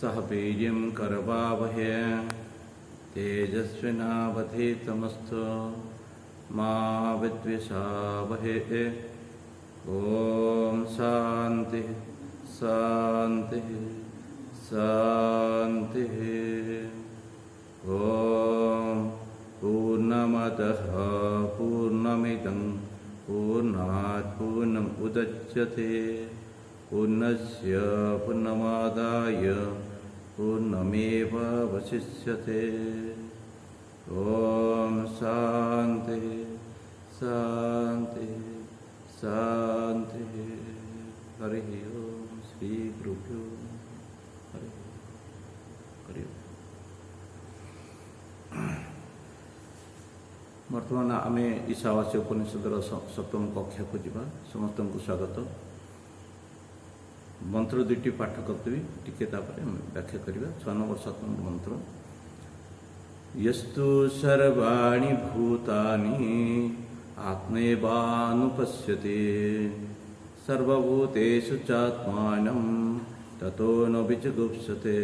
सह वीर्यं करवावहै तेजस्विनावधीतमस्तु मा विद्विषावहै। ओम शांति शांति शांति। ओम पूर्णमदः पूर्णमिदं पूर्णात् पूर्णमुदच्यते पूर्णस्य पूर्णमादाय पूर्णमेवावशिष्यते। ओम शांति शांति शांति। हरि ओम श्री गुरुभ्यो हरि हरि। बर्तमान आम ईशावास्य उपनिषदर सप्तम कक्षा को जावा। समस्त को स्वागत। मंत्र दुईटी पाठ करदेवी टिके व्याख्या करवा। 6 नंबर 7 नंबर मंत्र। यस्तु सर्वाणि भूतानि आत्मैवानुपश्यति सर्वभूतेषु चात्मानं ततो न विजुगुप्सते।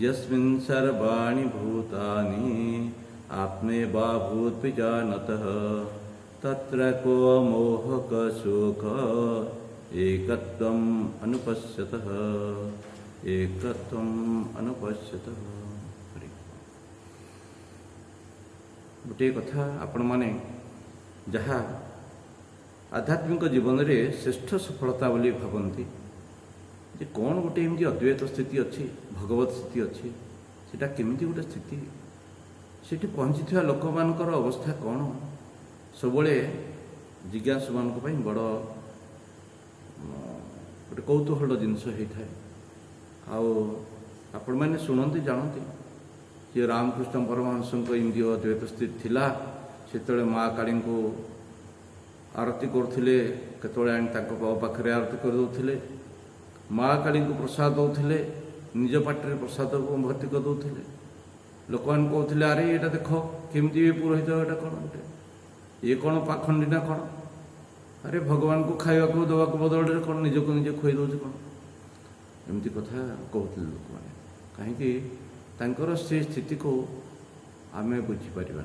यस्मिन् सर्वाणि भूतानि आत्मैवाभूद्विजानतः तत्र को मोहक शोक एकत्वम् अनुपश्यतः एकत्वम् अनुपश्यतः। गोटे कथा आपण माने जहाँ आध्यात्मिक जीवन में श्रेष्ठ सफलता बोली भावती जे कौन गोटे एमती अद्वैत स्थिति अच्छी भगवत स्थिति अच्छी सेटा केमिति गोटे स्थिति सेठी पहुँची लोक मानकर अवस्था कौन सबले जिज्ञासु मान बड़ गोटे कौतूहल जिनस होता है। आपण मैंने शुणती जानती जे रामकृष्ण परमहंस एमती अद्वैत स्थिति थिला से माँ काली को आरती करते केतले पाखे आरती करदे माँ काली को प्रसाद दौले निज पाटे प्रसाद को भर्ती कर दौले लोक मैंने कहते अरे ये देख केमती पुरोहित यहाँ कौन गोटे ये कौन पाखंडी ना कौन अरे भगवान को खावा दवा बदल कौन निजक निजे खुई दौर कौन एमती कथा कहते लोक मैंने कहीं से स्थिति को आम बुझीपर ना।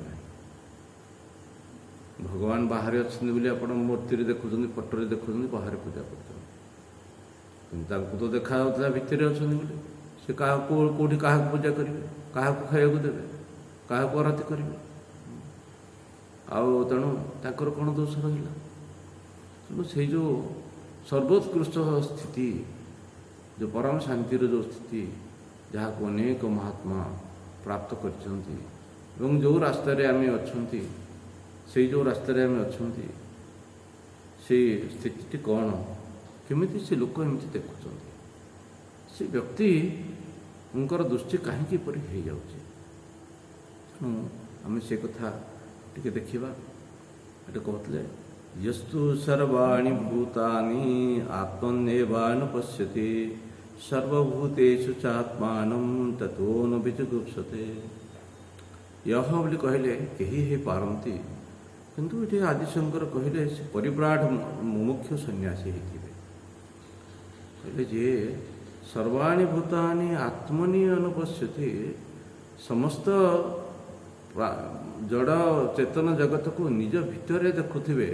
भगवान बाहर अच्छा मूर्ति देखुं फोटो देखुं बाहर पूजा कर तो देखा भितर अच्छा से कौटी क्या पूजा करेंगे क्या खाया देवे क्या आरती करेंगे तेणु तर कौन दोष रहा तेणु से जो सर्वोत्कृष्ट स्थिति जो परम शांतिर जो स्थिति जहाँ को अनेक महात्मा प्राप्त कर जो रास्तार आम अच्छा से जो रास्तार आम अच्छा से स्थिति कौन केमिति से लोक एमती देखुं से व्यक्ति उनकर दृष्टि कहीं परी हो जाऊँगी। आम से कथा टिके देखा ये कहते यस्तु सर्वाणि भूतानि आत्मन्येवानुपश्यति सर्वभूतेषु चात्मानं ततो न विजुगुप्सते। यह बोली कहले कही ही पारंती किंतु ये आदिशंकर कहले से परिव्राट मुमुक्षु सन्यासी होते कहले जे सर्वाणि भूतानि आत्मनि अनुपश्यति समस्त जड़ चेतन जगत को निज भितर देखुवे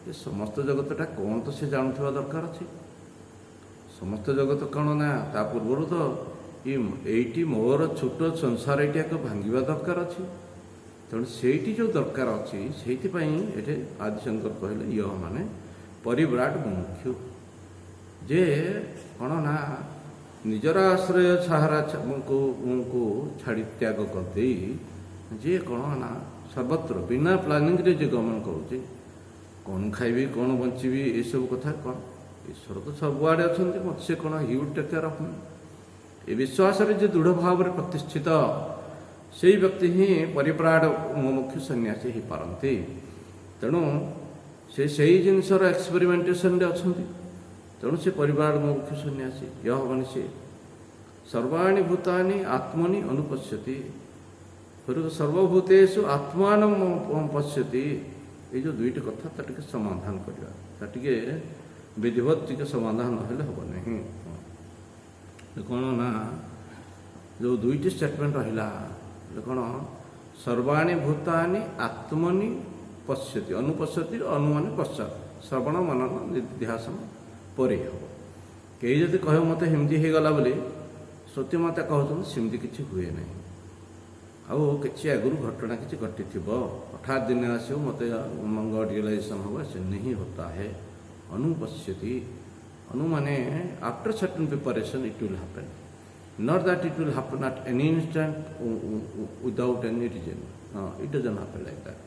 ये समस्त जगतटा कौन तो से जानुवा दरकार अच्छे समस्त जगत कौन ना ता पूर्वर तो ये मोर छोट संसार ये भांगा दरकार अच्छे तेणु से जो दरकार अच्छी से आदिशंकर कहले यह माने परिव्राट मुमुक्षु जे कौन ना निजर आश्रय सहारा को छाड़ी त्याग करदे जे कौन ना सर्वत्र बिना प्लानिंग रे जे गमन करुचे कौन खाइबी कौन बंचीबी ये सब कथा कौन ईश्वर तो सबुआड़े अच्छा मत से कौन he would take care of me ये विश्वास जो दृढ़ भाव में प्रतिष्ठित से व्यक्ति ही परिप्राण मुमुक्षु सन्यासी हो पारती तेणु से जिनसर एक्सपेरिमेंटेशन अच्छा तेणु से परिवार मुमुक्षु सन्यासी यह माने से सर्वाणि भूतानि आत्मनि अनुपश्यति फिर सर्वभूतेषु आत्मान पश्यति ये जो दुईट कथा टे समाधान करवा विधिवत टे समाधान ना हम नहीं କ'ଣ ନା ଯେଉଁ ଦୁଇଟି ଷ୍ଟେଟମେଣ୍ଟ ରହିଲା କ'ଣ ସର୍ବାଣୀ ଭୂତାନି ଆତ୍ମନି ପଶ୍ୟତି ଅନୁପଶ୍ୟତି ଅନୁମାନେ ପଶ୍ଚାତ ଶ୍ରବଣ ମନନ ନିଧ୍ୟାସନ ପରେ ହେବ। କେହି ଯଦି କହିବ ମୋତେ ସେମିତି ହେଇଗଲା ବୋଲି ସତ୍ୟ ମାତା କହୁଛନ୍ତି ସେମିତି କିଛି ହୁଏ ନାହିଁ। ଆଉ କିଛି ଆଗରୁ ଘଟଣା କିଛି ଘଟିଥିବ ହଠାତ୍ ଦିନେ ଆସିବ ମୋତେ ମଙ୍ଗ ରିୟଲାଇଜେସନ୍ ହେବ ସେ नहीं होता है ଅନୁପଶ୍ୟତି अनु माने after certain preparation it will happen not that it will happen at any instant without any reason. It doesn't happen like that.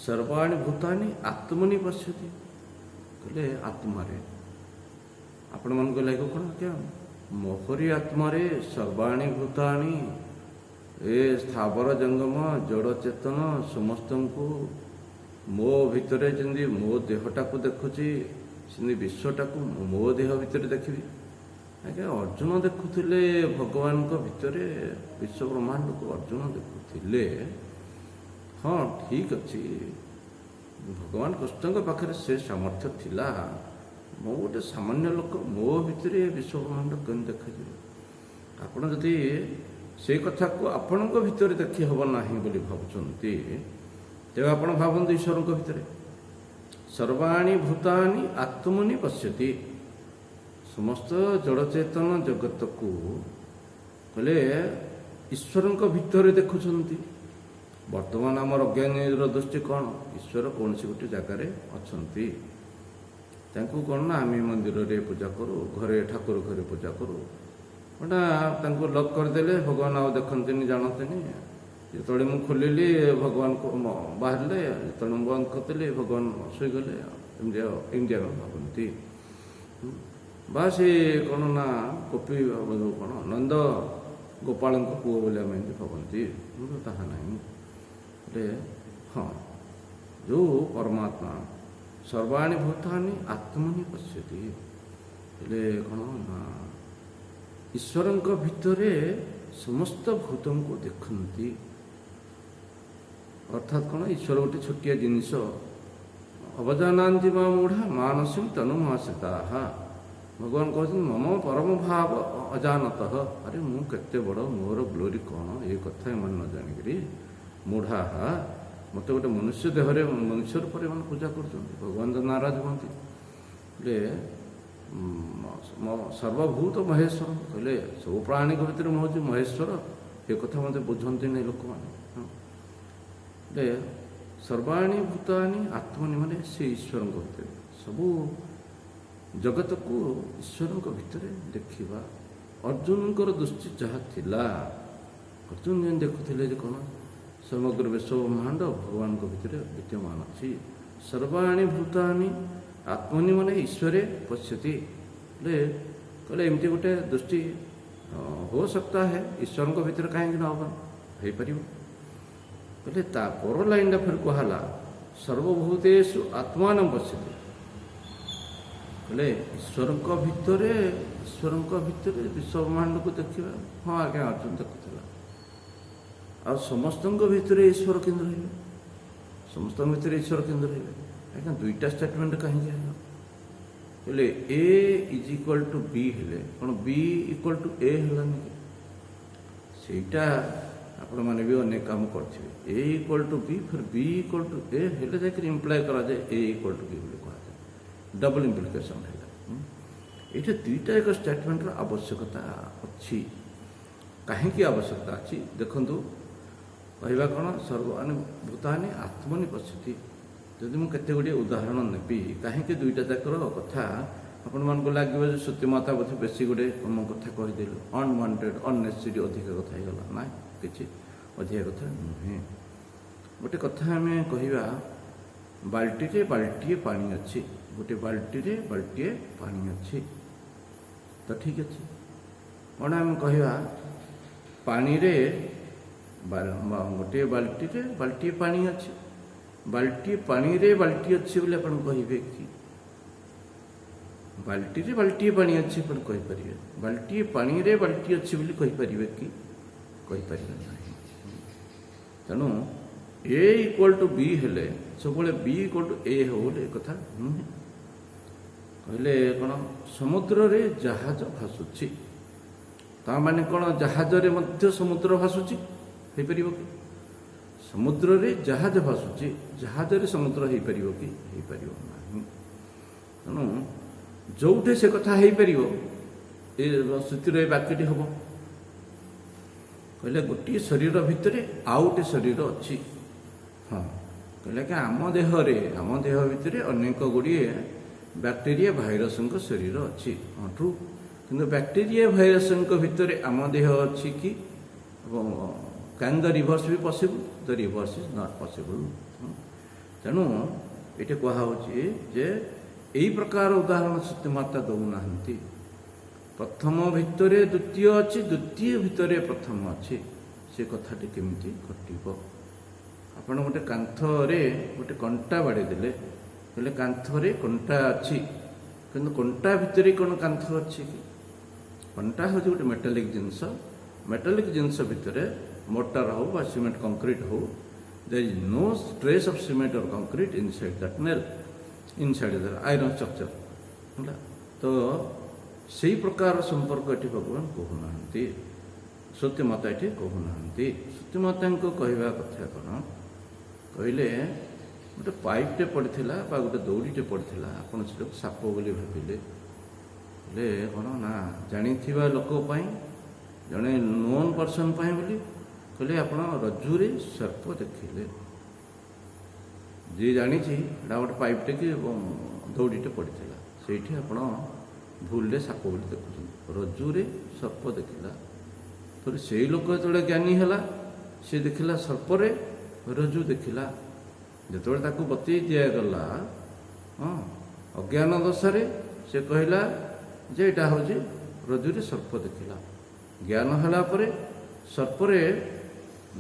सर्वाणि भूतानि आत्मनि पश्यति कहले आत्मारे आपण मन को लागे कौन क्या मोहरी आत्मारे सर्वाणि भूतानि ए स्थावर जंगम जड़ चेतन समस्त को मो भितर जमी मो देहटा को देखुची से विश्वटा को मो देह भितर देखी आज्ञा अर्जुन देखुले भगवान भितर विश्व ब्रह्मांड को अर्जुन देखुले। हाँ ठीक अच्छे भगवान कृष्ण पाखे से सामर्थ्य थिला मो गोटे सामान्य लोक मो भितर विश्व ब्रह्मांड कम देखा आपड़ जदि से कथा को आपण भितर देखी हम ना बोली भावुंट तेज आप भावतु ईश्वर भितर सर्वाणी भूतानि आत्मनि पश्यति समस्त जड़चेतन जगत को कहले ईश्वर भितर देखुंट। वर्तमान आम अज्ञानीर दृष्टि कौन ईश्वर कौन सी गोटे जगार अच्छा कौन ना आम मंदिर रे पूजा करूँ घरे ठाकुर घरे पूजा करूँ गोटा लक करदे भगवान आउ देखते जानते जो मुझे खोलिली भगवान को बाहर जो बंद करदेली भगवान शोगले इंडिया भावती बा सी कौन ना कपि कौन नंद गोपाल पुओ बोली आम भावती ताहा ना हाँ जो परमात्मा सर्वाणी भूतानि आत्मनि पश्यति कौन ना ईश्वर भितर समस्त भूत को देखती अर्थात कौन ईश्वर गोटे छोटिया जिनिस अवजानान्ति मां मूढ़ा मानसिं तनुमासिता भगवान कहते मम परम भाव अजानत अरे मु केते बड़ मोर ग्लोरी कौन ये कथा मन न जानिकी मूढ़ा मत गोटे मनुष्य देहरे मनुष्य रूप में पूजा कर भगवान तो नाराज हमें सर्वभूत महेश्वर कहले सब प्राणी भर मुझे महेश्वर ये कथा मत बुझंती नहीं लोक मैंने सर्वाणी भूतानि आत्मनि माने से ईश्वर भीतर सबू जगत को ईश्वर भितर देखा अर्जुन दृष्टि जहाँ थिला अर्जुन जेन देखुले कौन समग्र विश्व ब्रह्मांड भगवान भितर विद्यमान अच्छी सर्वाणी भूतानि आत्मनि माने ईश्वरे पश्यति कहले एमती गोटे दृष्टि हो सकता है ईश्वर भीतर कहीं न हो पार कहले पर लाइन फिर कहला सर्वभूतेषु आत्मान पश्यति कहले ईश्वर भितर विश्व ब्रह्मांड को देखा हाँ आज्ञा अर्जुन देखुला आ समस्त भितर ईश्वर केन्द्र रही समस्त भितर ईश्वर केन्द्र रही आज्ञा दुईटा स्टेटमेंट कहीं बोले ए इज इक्वल टू बी हेले कौन बी इक्वल टू ए हेलानी सेटा आपण मैंने भी अनेक काम करते ए इक्वल टू बी फिर बी इक्वल टू ए हेले जाकर इम्प्लाय करा जाए ए इक्वल टू बी बोली कहा जाए डबल इम्प्लिकेशन है ये दुईटा एक स्टेटमेंट आवश्यकता अच्छी कहीं आवश्यकता अच्छी देखु कहवा कौन सर्वाणी भूतानि आत्मनि पश्यति जदि मुझे गुड़े उदाहरण नेबी कहीं दुईटा जाकर कथा आपण मन को लगे जो सत्य माता बोधे बेसी गोटे कम कथा कहीदेलु अनवांटेड अननेसेसरी अधिक कथा होगा ना कि अधिक कथा नुहे गोटे कथा आम कहवा बाल्टी बाल्टीए पानी अच्छी गोटे बाल्टी बाल्टीए पानी अच्छी तो ठीक अच्छे कौन आम कहवा पानी रे गोटे बाल्टी बाल्टीए पानी अच्छी बाल्टी पानी रे बाल्टी अच्छी बोले आप कहे कि बाल्टी रे बाल्टीए पानी अच्छी आप कहीपर बाल्टी पानी रे बाल्टी अच्छी बोली कहीपर कि कहीपर तेणु ए इक्वल टू बी हेले सब बी इक्वल टू ए हो कथा नुहे କହିଲେ କ'ଣ ସମୁଦ୍ରରେ ଜାହାଜ ଭାସୁଛି, ତାମାନେ କ'ଣ ଜାହାଜରେ ମଧ୍ୟ ସମୁଦ୍ର ଭାସୁଛି? ହେଇପାରିବ କି? ସମୁଦ୍ରରେ ଜାହାଜ ଭାସୁଛି, ଜାହାଜରେ ସମୁଦ୍ର ହେଇପାରିବ କି? ହେଇପାରିବ ନାହିଁ। ତେଣୁ ଯେଉଁଠି ସେ କଥା ହେଇପାରିବ ଏ ସ୍ଥିତିର ଏ ବାକ୍ୟଟି ହେବ। କହିଲେ ଗୋଟିଏ ଶରୀର ଭିତରେ ଆଉ ଗୋଟେ ଶରୀର ଅଛି। ହଁ, କହିଲେ କି ଆମ ଦେହ ଭିତରେ ଅନେକ ଗୁଡ଼ିଏ ବ୍ୟାକ୍ଟେରିଆ ଭାଇରସଙ୍କ ଶରୀର ଅଛି। ହଁ ଟ୍ରୁ, କିନ୍ତୁ ବ୍ୟାକ୍ଟେରିଆ ଭାଇରସଙ୍କ ଭିତରେ ଆମ ଦେହ ଅଛି କି? ଏବଂ can the reverse B possible? The reverse is not possible. ତେଣୁ ଏଠି କୁହାହେଉଛି ଯେ ଏଇ ପ୍ରକାର ଉଦାହରଣ ସତ୍ୟମାତା ଦେଉନାହାନ୍ତି। ପ୍ରଥମ ଭିତରେ ଦ୍ୱିତୀୟ ଅଛି, ଦ୍ୱିତୀୟ ଭିତରେ ପ୍ରଥମ ଅଛି, ସେ କଥାଟି କେମିତି ଘଟିବ? ଆପଣ ଗୋଟେ କାନ୍ଥରେ ଗୋଟେ କଣ୍ଟା ବାଡ଼େଇ ଦେଲେ, କହିଲେ କାନ୍ଥରେ କଣ୍ଟା ଅଛି, କିନ୍ତୁ କଣ୍ଟା ଭିତରେ କ'ଣ କାନ୍ଥ ଅଛି କି? କଣ୍ଟା ହେଉଛି ଗୋଟେ ମେଟାଲିକ୍ ଜିନିଷ। ମେଟାଲିକ୍ ଜିନିଷ ଭିତରେ ମୋଟର ହେଉ ବା ସିମେଣ୍ଟ କଂକ୍ରିଟ୍ ହେଉ, there is no trace of cement or concrete inside that nail, inside the iron structure. ହେଲା, ତ ସେଇ ପ୍ରକାର ସମ୍ପର୍କ ଏଠି ଭଗବାନ କହୁନାହାନ୍ତି, ସତ୍ୟମାତା ଏଠି କହୁନାହାନ୍ତି। ସତ୍ୟମାତାଙ୍କ କହିବା କଥା କ'ଣ? କହିଲେ ଗୋଟେ ପାଇପ୍ଟେ ପଡ଼ିଥିଲା ବା ଗୋଟେ ଦଉଡ଼ିଟେ ପଡ଼ିଥିଲା, ଆପଣ ସେଟାକୁ ସାପ ବୋଲି ଭାବିଲେ। ହେଲେ କ'ଣ ନା ଜାଣିଥିବା ଲୋକ ପାଇଁ, ଜଣେ ନୋନ୍ ପର୍ସନ୍ ପାଇଁ ବୋଲି କହିଲେ ଆପଣ ରଜ୍ଜୁରେ ସର୍ପ ଦେଖିଲେ। ଯିଏ ଜାଣିଛି ଏଇଟା ଗୋଟେ ପାଇପ୍ଟେ କି ଦଉଡ଼ିଟେ ପଡ଼ିଥିଲା, ସେଇଠି ଆପଣ ଭୁଲରେ ସାପ ବୋଲି ଦେଖୁଛନ୍ତି। ରଜ୍ଜୁରେ ସର୍ପ ଦେଖିଲା ପରେ ସେଇ ଲୋକ ଯେତେବେଳେ ଜ୍ଞାନୀ ହେଲା, ସେ ଦେଖିଲା ସର୍ପରେ ରଜ୍ଜୁ ଦେଖିଲା। ଯେତେବେଳେ ତାକୁ ବତେଇ ଦିଆଗଲା, ହଁ, ଅଜ୍ଞାନ ଦୋଷରେ ସେ କହିଲା ଯେ ଏଇଟା ହେଉଛି ରଜ୍ଜୁରେ ସର୍ପ ଦେଖିଲା। ଜ୍ଞାନ ହେଲା ପରେ ସର୍ପରେ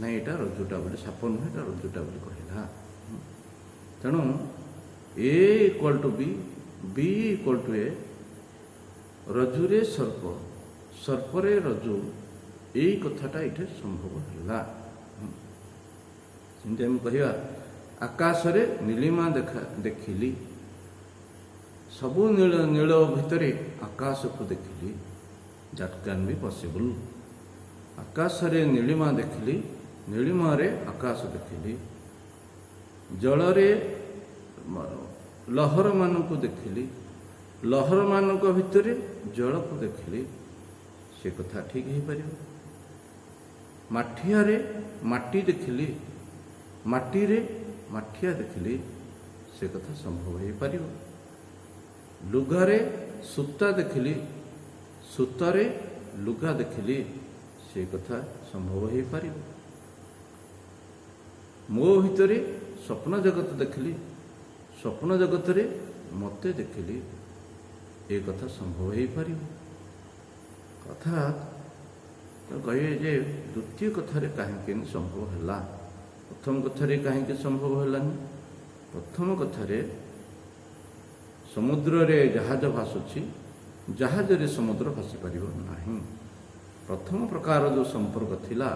ନାଇଁ ଏଇଟା ରଜ୍ଜୁଟା ବୋଲି, ସାପ ନୁହେଁ ଏଇଟା ରଜ୍ଜୁଟା ବୋଲି କହିଲା। ତେଣୁ A equal to B, B equal to A, ରଜ୍ଜୁରେ ସର୍ପ, ସର୍ପରେ ରଜ୍ଜୁ, ଏଇ କଥାଟା ଏଠି ସମ୍ଭବ ହେଲା। ଯେମିତି ଆମେ କହିବା ଆକାଶରେ ନୀଳିମା ଦେଖିଲି, ସବୁ ନୀଳ ଭିତରେ ଆକାଶକୁ ଦେଖିଲି, ଦ୍ୟାଟ୍ କ୍ୟାନ୍ ବି ପସିବୁଲ୍। ଆକାଶରେ ନୀଳିମା ଦେଖିଲି, ନୀଳିମାରେ ଆକାଶ ଦେଖିଲି, ଜଳରେ ଲହରମାନଙ୍କୁ ଦେଖିଲି, ଲହରମାନଙ୍କ ଭିତରେ ଜଳକୁ ଦେଖିଲି, ସେ କଥା ଠିକ୍ ହେଇପାରିବ। ମାଠିଆରେ ମାଟି ଦେଖିଲି, ମାଟିରେ ମାଠିଆ ଦେଖିଲି, ସେ କଥା ସମ୍ଭବ ହେଇପାରିବ। ଲୁଗାରେ ସୂତା ଦେଖିଲି, ସୂତାରେ ଲୁଗା ଦେଖିଲି, ସେ କଥା ସମ୍ଭବ ହେଇପାରିବ। ମୋ ଭିତରେ ସ୍ୱପ୍ନ ଜଗତ ଦେଖିଲି, ସ୍ୱପ୍ନ ଜଗତରେ ମୋତେ ଦେଖିଲି, ଏ କଥା ସମ୍ଭବ ହେଇପାରିବ। ଅର୍ଥାତ୍ କହିବେ ଯେ ଦ୍ୱିତୀୟ କଥାରେ କାହିଁକି ସମ୍ଭବ ହେଲା, ପ୍ରଥମ କଥାରେ କାହିଁକି ସମ୍ଭବ ହେଲାନି? ପ୍ରଥମ କଥାରେ ସମୁଦ୍ରରେ ଜାହାଜ ଭାସୁଛି, ଜାହାଜରେ ସମୁଦ୍ର ଭାସିପାରିବ ନାହିଁ। ପ୍ରଥମ ପ୍ରକାର ଯେଉଁ ସମ୍ପର୍କ ଥିଲା,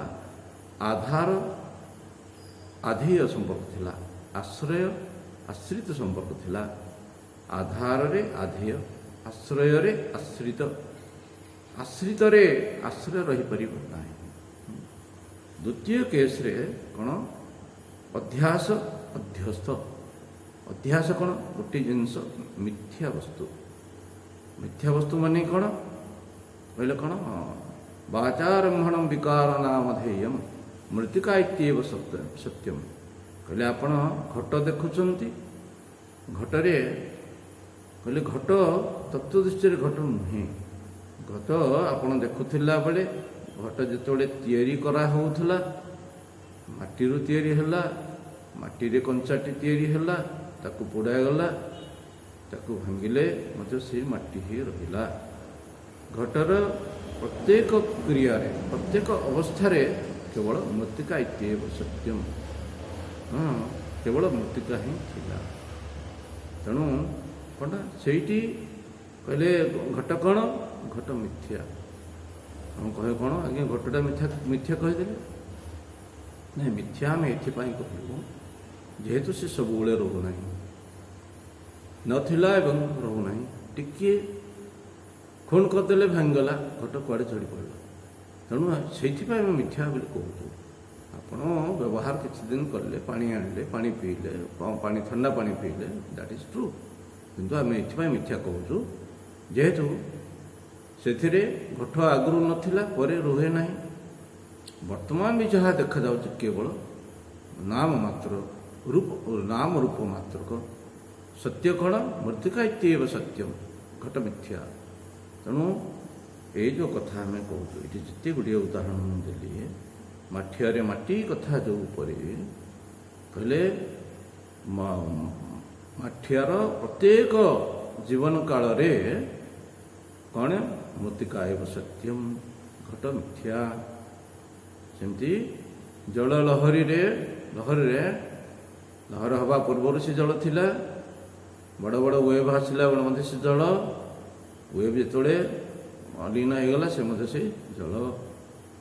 ଆଧାର ଆଧେୟ ସମ୍ପର୍କ ଥିଲା, ଆଶ୍ରୟ ଆଶ୍ରିତ ସମ୍ପର୍କ ଥିଲା। ଆଧାରରେ ଆଧେୟ, ଆଶ୍ରୟରେ ଆଶ୍ରିତ, ଆଶ୍ରିତରେ ଆଶ୍ରୟ ରହିପାରିବ ନାହିଁ। ଦ୍ୱିତୀୟ କେସ୍ରେ କ'ଣ? ଅଧ୍ୟାସ ଅଧ୍ୟସ୍ଥ। ଅଧ୍ୟାସ କ'ଣ? ଗୋଟିଏ ଜିନିଷ ମିଥ୍ୟା ବସ୍ତୁ। ମିଥ୍ୟା ବସ୍ତୁ ମାନେ କ'ଣ କହିଲେ? କ'ଣ? ବାଚାରମ୍ଭଣ ବିକାର ନାମଧେୟମ୍ ମୃତ୍ତିକା ଇତ୍ୟେବ ସତ୍ୟମ୍। କହିଲେ ଆପଣ ଘଟ ଦେଖୁଛନ୍ତି, ଘଟରେ କହିଲେ ଘଟ ତତ୍ତ୍ୱ ଦୃଷ୍ଟିରେ ଘଟ ନୁହେଁ। ଘଟ ଆପଣ ଦେଖୁଥିଲା ବେଳେ, ଘଟ ଯେତେବେଳେ ତିଆରି କରାହେଉଥିଲା, ମାଟିରୁ ତିଆରି ହେଲା, ମାଟିରେ କଞ୍ଚାଟି ତିଆରି ହେଲା, ତାକୁ ପୋଡ଼ାଗଲା, ତାକୁ ଭାଙ୍ଗିଲେ ମଧ୍ୟ ସେ ମାଟି ହିଁ ରହିଲା। ଘଟର ପ୍ରତ୍ୟେକ କ୍ରିୟାରେ, ପ୍ରତ୍ୟେକ ଅବସ୍ଥାରେ କେବଳ ମୃତ୍ତିକା ଇତ୍ୟେବ ସତ୍ୟମ୍, ହଁ, କେବଳ ମୃତ୍ତିକା ହିଁ ଥିଲା। ତେଣୁ କ'ଣ ସେଇଠି କହିଲେ ଘଟ କ'ଣ? ଘଟ ମିଥ୍ୟା। ଆମେ କହେ କ'ଣ? ଆଜ୍ଞା ଘଟଟା ମିଥ୍ୟା କହିଦେଲେ। ନାଇଁ, ମିଥ୍ୟା ଆମେ ଏଥିପାଇଁ କହିବୁ ଯେହେତୁ ସେ ସବୁବେଳେ ରହୁନାହିଁ, ନଥିଲା ଏବଂ ରହୁନାହିଁ। ଟିକିଏ ଖୁଣ କରିଦେଲେ ଭାଙ୍ଗିଗଲା, ଘଟ କୁଆଡ଼େ ଚଢ଼ି ପଡ଼ିଲା। ତେଣୁ ସେଇଥିପାଇଁ ଆମେ ମିଥ୍ୟା ବୋଲି କହୁଛୁ। ଆପଣ ବ୍ୟବହାର କିଛି ଦିନ କଲେ, ପାଣି ଆଣିଲେ, ପାଣି ପିଇଲେ, ପାଣି ଥଣ୍ଡା ପାଣି ପିଇଲେ, ଦ୍ୟାଟ୍ ଇଜ୍ ଟ୍ରୁ। କିନ୍ତୁ ଆମେ ଏଥିପାଇଁ ମିଥ୍ୟା କହୁଛୁ ଯେହେତୁ ସେଥିରେ ଘଟ ଆଗରୁ ନଥିଲା, ପରେ ରୁହେ ନାହିଁ। ବର୍ତ୍ତମାନ ବି ଯାହା ଦେଖାଯାଉଛି କେବଳ ନାମ ମାତ୍ର, ନାମ ରୂପ ମାତ୍ରକ। ସତ୍ୟ କ'ଣ? ମୃତ୍ତିକା ଇତ୍ୟେବ ସତ୍ୟମ, ଘଟ ମିଥ୍ୟା। ତେଣୁ ଏଇ ଯେଉଁ କଥା ଆମେ କହୁଛୁ, ଏଠି ଯେତେ ଗୁଡ଼ିଏ ଉଦାହରଣ ମୁଁ ଦେଲି, ମାଠିଆରେ ମାଟି କଥା ଯେଉଁ ଉପରେ କହିଲେ, ମାଠିଆର ପ୍ରତ୍ୟେକ ଜୀବନ କାଳରେ କ'ଣ? ମୃତ୍ତିକା ଏବ ସତ୍ୟମ, ଘଟ ମିଥ୍ୟା। ସେମିତି ଜଳ ଲହରୀରେ ଲହର ହେବା ପୂର୍ବରୁ ସେ ଜଳ ଥିଲା, ବଡ଼ ବଡ଼ ୱେଭ୍ ଆସିଲା ବେଳେ ମଧ୍ୟ ସେ ଜଳ, ୱେଭ୍ ଯେତେବେଳେ ଅଲୀନ ହେଇଗଲା ସେ ମଧ୍ୟ ସେ ଜଳ।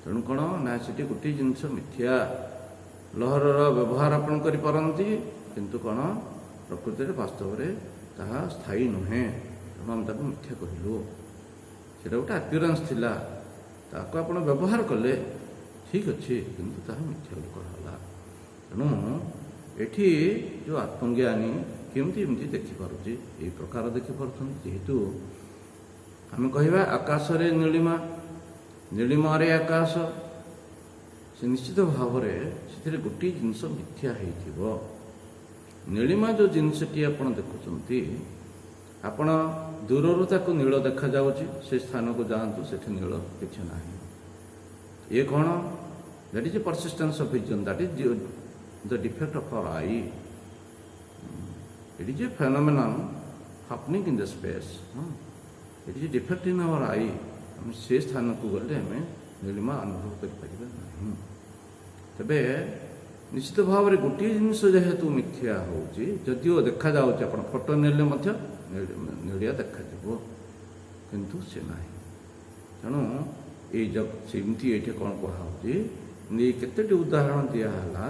ତେଣୁ କ'ଣ ନା ସେଠି ଗୋଟିଏ ଜିନିଷ ମିଥ୍ୟା। ଲହରର ବ୍ୟବହାର ଆପଣ କରିପାରନ୍ତି, କିନ୍ତୁ କ'ଣ ପ୍ରକୃତିରେ ବାସ୍ତବରେ ତାହା ସ୍ଥାୟୀ ନୁହେଁ। ତେଣୁ ଆମେ ତାକୁ ମିଥ୍ୟା କହିଲୁ। ସେଇଟା ଗୋଟେ ଆପିୟରାନ୍ସ ଥିଲା, ତାକୁ ଆପଣ ବ୍ୟବହାର କଲେ ଠିକ୍ ଅଛି, କିନ୍ତୁ ତାହା ମିଥ୍ୟା ବୋଲି କୁହାଗଲା। ତେଣୁ ଏଠି ଯେଉଁ ଆତ୍ମଜ୍ଞାନୀ କେମିତି ଏମିତି ଦେଖିପାରୁଛି, ଏଇ ପ୍ରକାର ଦେଖିପାରୁଛନ୍ତି। ଯେହେତୁ ଆମେ କହିବା ଆକାଶରେ ନୀଳିମା, ନୀଳିମାରେ ଆକାଶ, ସେ ନିଶ୍ଚିତ ଭାବରେ ସେଥିରେ ଗୋଟିଏ ଜିନିଷ ମିଥ୍ୟା ହେଇଥିବ। ନୀଳିମା ଯେଉଁ ଜିନିଷଟି ଆପଣ ଦେଖୁଛନ୍ତି, ଆପଣ ଦୂରରୁ ତାକୁ ନୀଳ ଦେଖାଯାଉଛି, ସେ ସ୍ଥାନକୁ ଯାଆନ୍ତୁ, ସେଠି ନୀଳ କିଛି ନାହିଁ। ଇଏ କ'ଣ? That is a persistence of vision, that is the defect of our eye. It is a phenomenon happening in the space. It is a defect in our eye. ଆମେ ସେ ସ୍ଥାନକୁ ଗଲେ ଆମେ ନୀଳିମା ଅନୁଭବ କରିପାରିବା ନାହିଁ। ତେବେ ନିଶ୍ଚିତ ଭାବରେ ଗୋଟିଏ ଜିନିଷ ଯେହେତୁ ମିଥ୍ୟା ହେଉଛି, ଯଦିଓ ଦେଖାଯାଉଛି, ଆପଣ ଫଟୋ ନେଲେ ମଧ୍ୟ ନୀଳିଆ ଦେଖାଯିବ, କିନ୍ତୁ ସେ ନାହିଁ। ତେଣୁ ଏଇ ସେମିତି ଏଇଠି କ'ଣ କୁହାହେଉଛି, ଏଇ କେତୋଟି ଉଦାହରଣ ଦିଆହେଲା।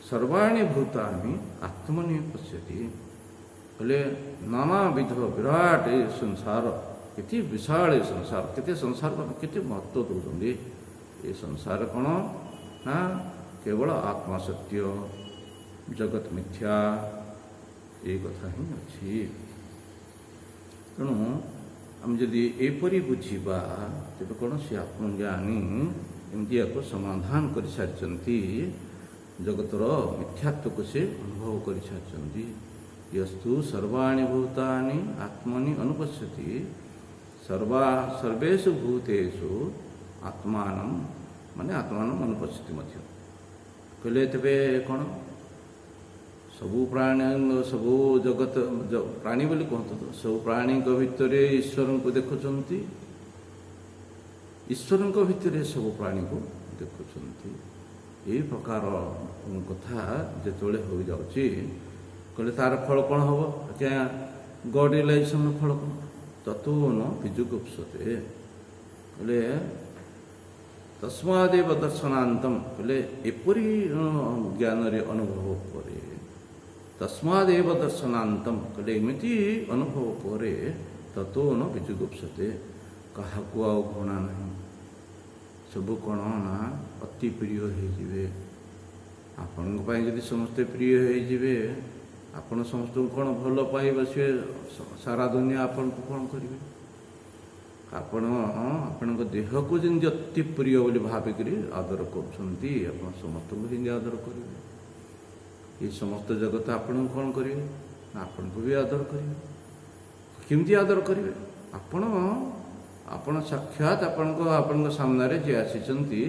ସର୍ବାଣୀ ଭୂତାନି ଆତ୍ମନି ପଶ୍ୟତି, କହିଲେ ନାନାବିଧ ବିରାଟ ଏ ସଂସାର, କେତେ ବିଶାଳ ଏ ସଂସାର, କେତେ ସଂସାରକୁ ଆମେ କେତେ ମହତ୍ଵ ଦେଉଛନ୍ତି। ଏ ସଂସାର କ'ଣ ନା କେବଳ ଆତ୍ମା ସତ୍ୟ, ଜଗତ ମିଥ୍ୟା, ଏଇ କଥା ହିଁ ଅଛି। ତେଣୁ ଆମେ ଯଦି ଏପରି ବୁଝିବା, ତେବେ କ'ଣ ସେ ଆତ୍ମଜ୍ଞାନୀ ଏମିତି ୟାକୁ ସମାଧାନ କରିସାରିଛନ୍ତି, ଜଗତର ମିଥ୍ୟାତ୍ଵକୁ ସେ ଅନୁଭବ କରିସାରିଛନ୍ତି। ୟସ୍ତୁ ସର୍ବାଣୀ ଭୂତାନି ଆତ୍ମନି ଅନୁପଶ୍ୟତି, ସର୍ବେଷୁ ଭୂତେଷୁ ଆତ୍ମାନଂ, ମାନେ ଆତ୍ମାନଂ ଅନୁପଶ୍ୟତି ମଧ୍ୟ। କହିଲେ ତେବେ କ'ଣ? ସବୁ ପ୍ରାଣୀ, ସବୁ ଜଗତ, ପ୍ରାଣୀ ବୋଲି କୁହନ୍ତୁ, ସବୁ ପ୍ରାଣୀଙ୍କ ଭିତରେ ଈଶ୍ୱରଙ୍କୁ ଦେଖୁଛନ୍ତି, ଈଶ୍ୱରଙ୍କ ଭିତରେ ସବୁ ପ୍ରାଣୀକୁ ଦେଖୁଛନ୍ତି। ଏହି ପ୍ରକାର କଥା ଯେତେବେଳେ ହୋଇଯାଉଛି, କହିଲେ ତାର ଫଳ କ'ଣ ହେବ? ଆଜ୍ଞା ଗଡ୍ ରିଲାଇଜେସନ୍ର ଫଳ କ'ଣ? ତତ୍ତ୍ୱ ନ ବିଯୁଗୁପ୍ସତେ, କହିଲେ ତସ୍ମାଦେବ ଦର୍ଶନାନ୍ତମ, କହିଲେ ଏପରି ଜ୍ଞାନରେ ଅନୁଭବ ପରେ, ତସ୍ମାଦେବ ଦର୍ଶନାନ୍ତମ, କହିଲେ ଏମିତି ଅନୁଭବ ପରେ ତତ୍ତ୍ୱ ନ ବିଯୁଗୁପ୍ସତେ, କାହାକୁ ଆଉ ଘୃଣା ନାହିଁ। ସବୁ କ'ଣ ନା ଅତି ପ୍ରିୟ ହେଇଯିବେ। ଆପଣଙ୍କ ପାଇଁ ଯଦି ସମସ୍ତେ ପ୍ରିୟ ହେଇଯିବେ, ଆପଣ ସମସ୍ତଙ୍କୁ କ'ଣ ଭଲ ପାଇବେ, ସେ ସାରା ଦୁନିଆ ଆପଣଙ୍କୁ କ'ଣ କରିବେ? ଆପଣ ଆପଣଙ୍କ ଦେହକୁ ଯେମିତି ଅତି ପ୍ରିୟ ବୋଲି ଭାବିକରି ଆଦର କରୁଛନ୍ତି, ଆପଣ ସମସ୍ତଙ୍କୁ ସେମିତି ଆଦର କରିବେ। ଏ ସମସ୍ତ ଜଗତ ଆପଣଙ୍କୁ କ'ଣ କରିବେ? ଆପଣଙ୍କୁ ବି ଆଦର କରିବେ। କେମିତି ଆଦର କରିବେ? ଆପଣ ସାକ୍ଷାତ ଆପଣଙ୍କ ସାମ୍ନାରେ ଯିଏ ଆସିଛନ୍ତି,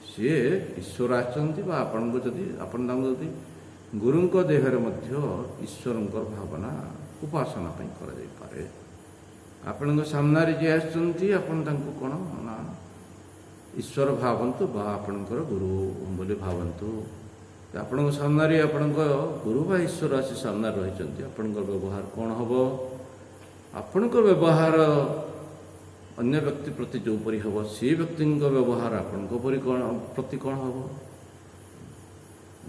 ସିଏ ଈଶ୍ୱର ଆସିଛନ୍ତି, ବା ଆପଣଙ୍କୁ ଯଦି ଆପଣ ତାଙ୍କୁ ଯଦି ଗୁରୁଙ୍କ ଦେହରେ ମଧ୍ୟ ଈଶ୍ୱରଙ୍କର ଭାବନା ଉପାସନା ପାଇଁ କରାଯାଇପାରେ। ଆପଣଙ୍କ ସାମ୍ନାରେ ଯିଏ ଆସିଛନ୍ତି, ଆପଣ ତାଙ୍କୁ କ'ଣ ନା ଈଶ୍ୱର ଭାବନ୍ତୁ ବା ଆପଣଙ୍କର ଗୁରୁ ବୋଲି ଭାବନ୍ତୁ। ଆପଣଙ୍କ ସାମ୍ନାରେ ଆପଣଙ୍କ ଗୁରୁ ବା ଈଶ୍ୱର ଆସି ସାମ୍ନାରେ ରହିଛନ୍ତି, ଆପଣଙ୍କର ବ୍ୟବହାର କ'ଣ ହେବ? ଆପଣଙ୍କ ବ୍ୟବହାର ଅନ୍ୟ ବ୍ୟକ୍ତି ପ୍ରତି ଯେଉଁପରି ହେବ, ସେ ବ୍ୟକ୍ତିଙ୍କ ବ୍ୟବହାର ଆପଣଙ୍କ ପ୍ରତି କ'ଣ ହେବ?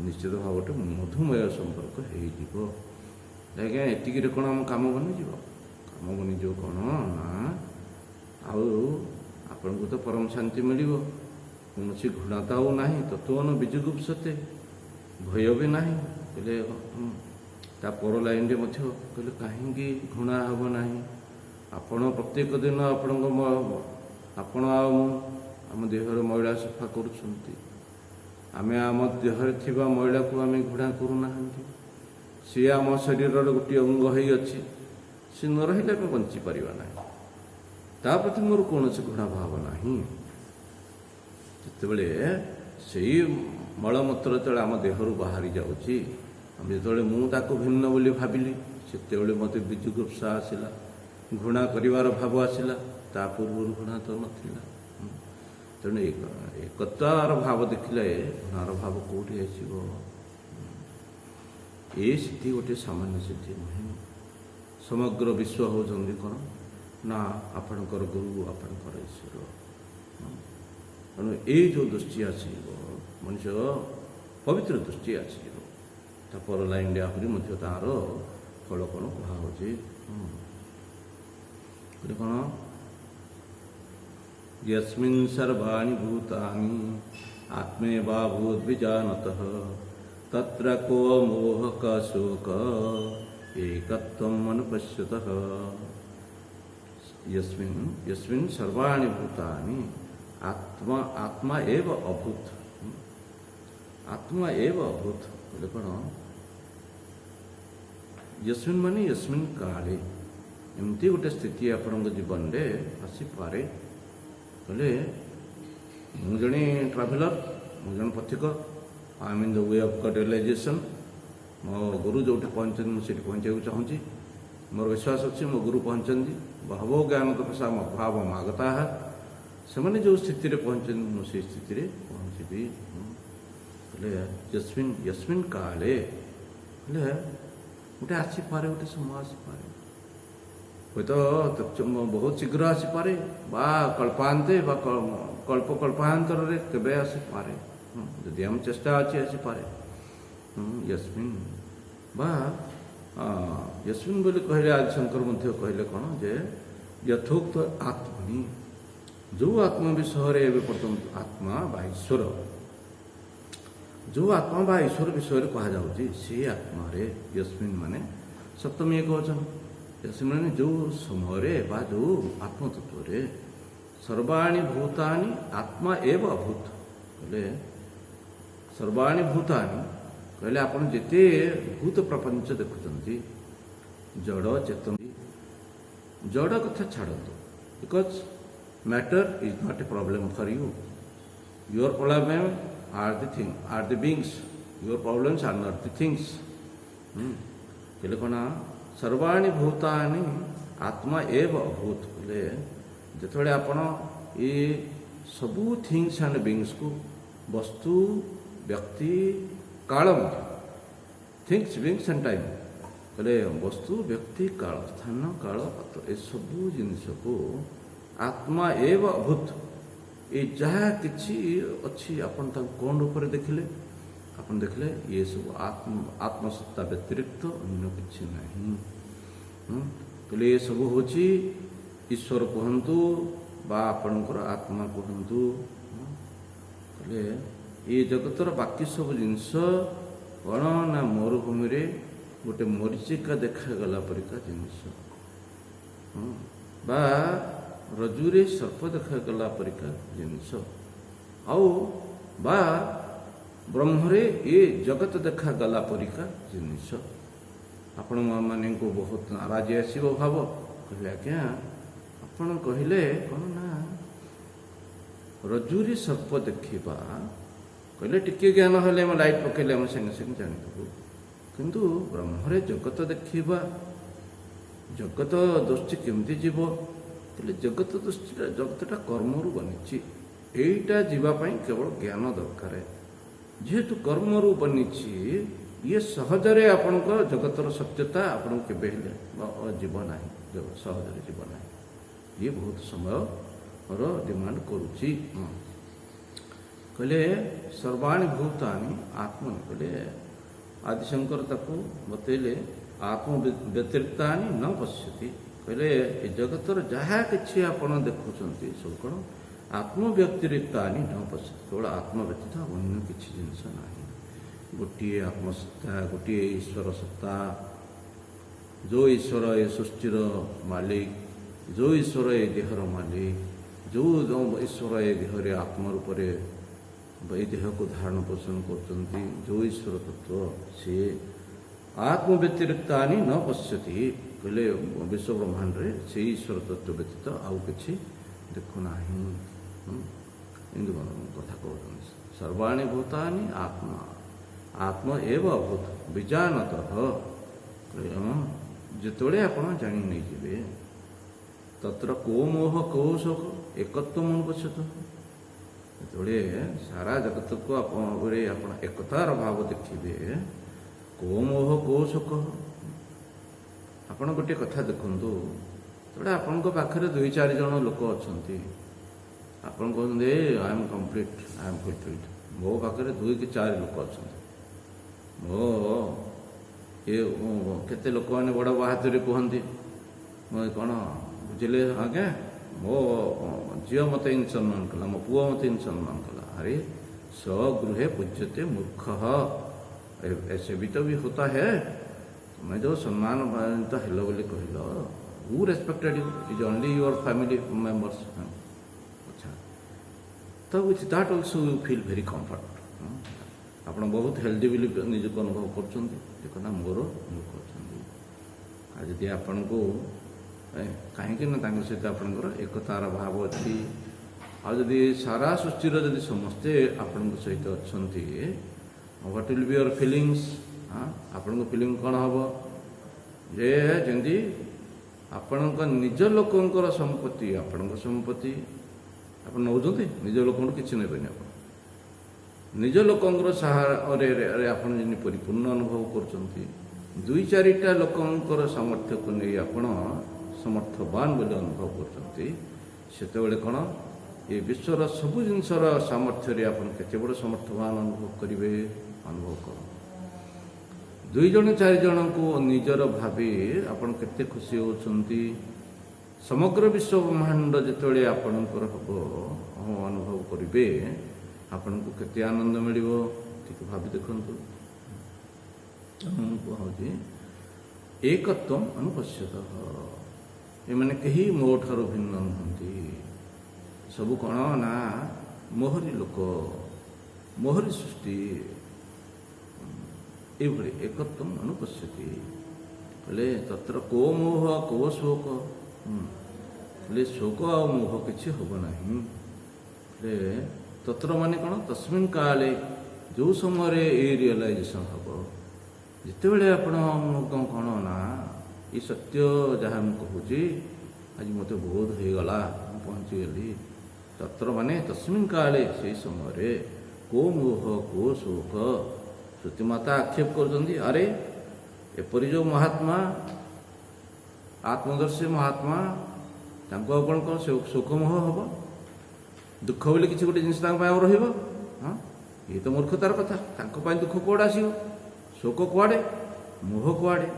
ନିଶ୍ଚିତ ଭାବରେ ମଧୁମୟ ସମ୍ପର୍କ ହେଇଯିବ। ଆଜ୍ଞା ଏତିକିରେ କ'ଣ ଆମ କାମ ବନିଯିବ? କାମ ବନିଯିବ କ'ଣ ନା ଆଉ ଆପଣଙ୍କୁ ତ ପରମ ଶାନ୍ତି ମିଳିବ, କୌଣସି ଘୃଣା ତ ଆଉ ନାହିଁ, ତତ୍ତ୍ୱନ ବିଜୁଗୁପ୍ସତେ, ଭୟ ବି ନାହିଁ। କହିଲେ ତା ପର ଲାଇନରେ ମଧ୍ୟ କହିଲେ କାହିଁକି ଘୃଣା ହେବ ନାହିଁ? ଆପଣ ପ୍ରତ୍ୟେକ ଦିନ ଆପଣ ଆଉ ମୁଁ ଆମ ଦେହର ମଇଳା ସଫା କରୁଛନ୍ତି। ଆମେ ଆମ ଦେହରେ ଥିବା ମଇଳାକୁ ଆମେ ଘୃଣା କରୁନାହାନ୍ତି। ସିଏ ଆମ ଶରୀରର ଗୋଟିଏ ଅଙ୍ଗ ହୋଇଅଛି, ସେ ନ ରହିଲେ ଆମେ ବଞ୍ଚିପାରିବା ନାହିଁ। ତା ପ୍ରତି ମୋର କୌଣସି ଘୃଣା ଭାବ ନାହିଁ। ଯେତେବେଳେ ସେଇ ମଳମୂତ୍ର ଯେତେବେଳେ ଆମ ଦେହରୁ ବାହାରି ଯାଉଛି, ଯେତେବେଳେ ମୁଁ ତାକୁ ଭିନ୍ନ ବୋଲି ଭାବିଲି, ସେତେବେଳେ ମୋତେ ବିଜୁଗୁପ୍ସା ଆସିଲା, ଘୃଣା କରିବାର ଭାବ ଆସିଲା। ତା ପୂର୍ବରୁ ଘୃଣା ତ ନଥିଲା। ତେଣୁ ଏକତାର ଭାବ ଦେଖିଲେ ଘୃଣାର ଭାବ କେଉଁଠି ଆସିବ? ଏ ସିଦ୍ଧି ଗୋଟିଏ ସାମାନ୍ୟ ସିଦ୍ଧି ନୁହେଁ। ସମଗ୍ର ବିଶ୍ୱ ହେଉଛନ୍ତି କ'ଣ ନା ଆପଣଙ୍କର ଗୁରୁ, ଆପଣଙ୍କର ଈଶ୍ୱର। ତେଣୁ ଏଇ ଯେଉଁ ଦୃଷ୍ଟି ଆସିବ, ମଣିଷ ପବିତ୍ର ଦୃଷ୍ଟି ଆସିବ, ତା ପର ଲାଇନରେ ଆହୁରି ମଧ୍ୟ ତାର ଫଳ କ'ଣ କୁହାହେଉଛି? କ'ଣ? यस्मिन् सर्वाणि भूतानि आत्मैवा भूद्विजानतः तत्र को मोह का शोक एकत्वम् अनुपश्यतः। यस्मिन् सर्वाणि भूतानि आत्मा एव अभूत। आत्मा एव अभूत बोले कौन? यस्मिन् माने यस्मिन् काले, एमती गोटे स्थिति आपण जीवन में आसीपे। बोले मु जड़े ट्राभेलर, मु जन पथिक, I am in the way of God realisation. मो गुरु जो पहुँचते मुझे पहुँचा चाहूँगी। मोर विश्वास अच्छे मो गुरु पहुँचती। बहवो ज्ञान तपसा भाव मागता है से मैंने जो स्थिति पहुँचती मुझे स्थिति पहुँचबी। बोले यस्मिन् यस्मिन् काले बोले गोटे आसीपे, गोटे समय आसीपे, हूँ तो बहुत शीघ्र आसीपे बा कल्पांते बा कल्पांतर केवे आसीपे, यदि आम चेष्टा अच्छी आसीपे। यस्मिन् बा यस्मिन् बोली कहले आदिशंकर मध्य कहले कौन जे यथोक्त आत्मनि, जो आत्मा विषय एवं पर्यटन आत्मा बा ईश्वर, जो आत्मा बा ईश्वर विषय कह जाऊँगी से आत्मा रे यस्मिन् माने सप्तमी एक वचन। यस्मिन् माने जो समय बा जो आत्मतत्व रे सर्वाणि भूतानि आत्मा एव अभूत। बोले सर्वाणि भूतानि कहले आपण जिते भूत प्रपंच देखुचंती, जड़ चेतन, जड़ कथा छाड़तु, because matter is not a problem for you. Your problem are the thing, are the beings, your problems are not the things. कहले कौन? सर्वाणि भूतानि आत्मा एव अभूत। बोले जिते आपण ये सबू थिंग्स एंड बीइंग्स को वस्तु, व्यक्ति, काल, थिंग्स बीइंग्स एंड टाइम, कहले वस्तु, व्यक्ति, काल, स्थान, काल, पात्र, ए सबू जिनिस को आत्मा एव अभूत। ये जहाँ किसी अच्छी आपण कौन रूप में देखिले? आपण देखिले ये सब आत्मसत्ता व्यतिरिक्त अन्य किसी नहीं। कहले ये सब हूँ ईश्वर कहतु बा आपणकर आत्मा कहतु। कहले ये जगतर बाकी सब जिनस कौन ना मरुभूमि रे गोटे मरीचिका देखागला परिका जिनस, बा रजुरे सर्प देखागला परिका जिनस, आउ बा ब्रह्मरे ये जगत देखागला परिका जिनस। आपण माने को बहुत नाराज आसव भाव। कहले आज्ञा आपण कहले कौन ना रजुरे सर्प देखा, कहले टिके ज्ञान हेले लाइट पकेले आम संगे संगे जानिदेबू, किंतु ब्रह्मरे जगत देखा, जगत दृष्टि केमती जीव? कहले जगत दृष्टि जगतटा कर्मरु बनी, एटा जीवाई केवल ज्ञान दरकार। जेहेतु कर्मरु बनी ये सहजरे आपण जगतर सत्यता आपण के जीव ना, सहजरे जीव ना, ये बहुत समय डिमांड करुच्ची। कहले सर्वाणि भूतानि आत्मा, कहले आदिशंकर ताको बतैले आत्म व्यतिरिक्तानि न पश्यति कहले ए जगतर जहाँ किसी आपण देखुंट सब कौन आत्म व्यतिरिक्तानि न पश्यति केवल आत्म व्यतीत अन्य किसी जिनस ना गोटे आत्मसत्ता गोटे ईश्वर सत्ता जो ईश्वर ए सृष्टिर मालिक जो ईश्वर ए देहर मालिक जो ईश्वर ए देहरे आत्म रूप ये देह को धारण पोषण कर जो ईश्वर तत्व सी आत्म व्यतिरिक्तानि न पश्यति कहले विश्व ब्रह्मांड रे से ईश्वर तत्व व्यतीत आउ कि देखुना कथा कहते सर्वाणी भूतानि आत्मा आत्म एव अभूत विजानत जिते आपण जानी नहीं जीवे तत्र को मोह को शोक एकत्व मन पश्यत जो सारा जगत को आप एकतार भाव देखिए को मोह को शोक आपण गोटे कथा देखु जो आपण पाखे 2-4 जन लोक अच्छा आपन कहते I am complete I am fulfilled मो पाखे 2 कि 4 लोक अच्छा मो ये केते लोक मैंने बड़ बहादुरी कहती मो कौन बुझे आज्ञा मो झील मत इन सम्मान कला मो पुआ मत इन सम्मान कला अरे स्वगृहे पूज्यते मूर्ख ऐसे भी तो भी होता है तुम्हें जो सम्मान तो हेलो बोले कहल who respected you is only your family members अच्छा तो with that also you feel very comfort आप बहुत हेल्दी बोली निजक अनुभव कर मोर लोक अच्छा जदि आपण को कहीं सहित आपंकर एकतार भाव अच्छी आदि सारा सृष्टिर जदि समस्ते आपण सहित अच्छा what will be your feelings आपण फीलिंग कौन हम जे जमी आपण निज लोकंर संपत्ति आपण संपत्ति आप नौते निज लोक किसी नहीं आप निज लोकंर सहारे आप परिपूर्ण अनुभव कर 2-4टा लोकंर सामर्थ्य को नहीं आपण समर्थवान बोले अनुभव करते कौन ये विश्वर सबु जिनसर सामर्थ्य आप बड़ समर्थवान अनुभव करेंगे अनुभव कर 2-4 जन को निजर भावी आपन केते खुशी होती समग्र विश्व ब्रह्मांड जिते आपणकर हम अनुभव करेंगे आपन को केते आनंद मिल भावी देखु कहूँ एकत्व अनुपश्यत ये मैंने कहीं मो ठार भिन्न नुहति सबू कौन ना मोहरी लोक मोहरी सृष्टि ये एकत्व अनुपश्यति बोले तत्र को मोह को शोक बोले शोक आ मोह किसी हम ना तत्र माने कौन तस्मिन् काले जो समय ये रियलाइजेशन हम जिते आपण कौन ना ये सत्य जहाँ मुझे कहूँ आज मत बोध हो गला पहुँचीगली तत्र माने तस्मिन् काले से समय को मोह को शोक श्रुतिमाता आक्षेप कर अरे एपरी जो महात्मा आत्मदर्शी महात्मा कौन कौन शोक मोह हम दुख बोले किसी गोटे जिन हाँ ये तो मूर्खतार कथा दुख कौड़ आस शोक कुआड़े मोह कुआड़े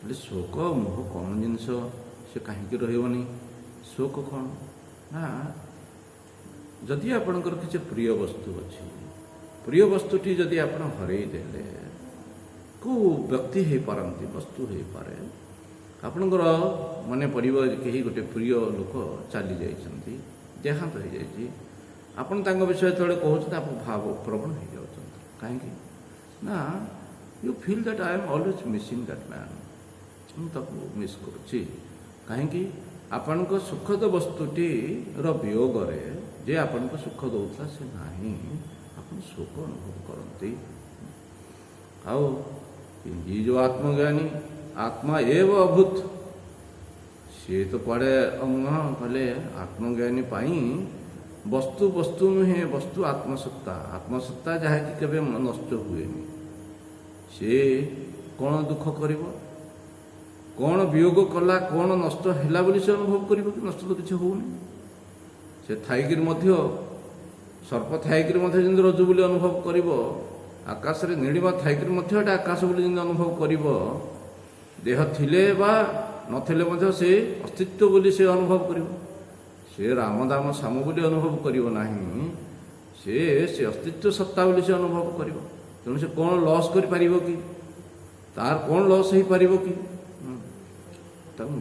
बोले शोक मोह कौन जिनस से कहीं रही शोक कौन ना जदि आपणकर किसी प्रिय वस्तु अच्छी प्रिय वस्तुटी जदि आप हरईदे को व्यक्ति हो पारती वस्तु हो पारे आपणकर मन पड़े कहीं गोटे प्रिय लोक चली जाती देहांत हो जाए आपन विषय जो कहते आप भाव प्रवण हो जाते कहीं ना you feel that I am always missing that man मुझे मिस करुच्ची कहीं आपण सुखद वस्तुटी वियोग जे आपण को सुख दौला से नहीं आप शोक अनुभव करती आओ ये जो आत्मज्ञानी आत्मा एव अभूत सी तो पड़े कहले आत्मज्ञानी वस्तु वस्तु नुहे वस्तु आत्मसत्ता जहाँ कि केवे नष्ट हुए सी कौन दुख कर कौन वियोग कला कौन नष्ट है बोली से अनुभव कर नष्ट तो किसी होनी से थाइक सर्प थाइक जमी रज्जु बोली अनुभव कर आकाश नीलिमा थाइक आकाश बोली अनुभव कर ଦେହ ଥିଲେ ବା ନଥିଲେ ମଧ୍ୟ ସେ ଅସ୍ତିତ୍ୱ ବୋଲି ସେ ଅନୁଭବ କରିବ। ସେ ରାମ ଦାମ ସାମ ବୋଲି ଅନୁଭବ କରିବ ନାହିଁ, ସେ ଅସ୍ତିତ୍ୱ ସତ୍ତା ବୋଲି ସେ ଅନୁଭବ କରିବ। ତେଣୁ ସେ କ'ଣ ଲସ୍ କରିପାରିବ କି? ତାର କ'ଣ ଲସ୍ ହେଇପାରିବ କି? ତାକୁ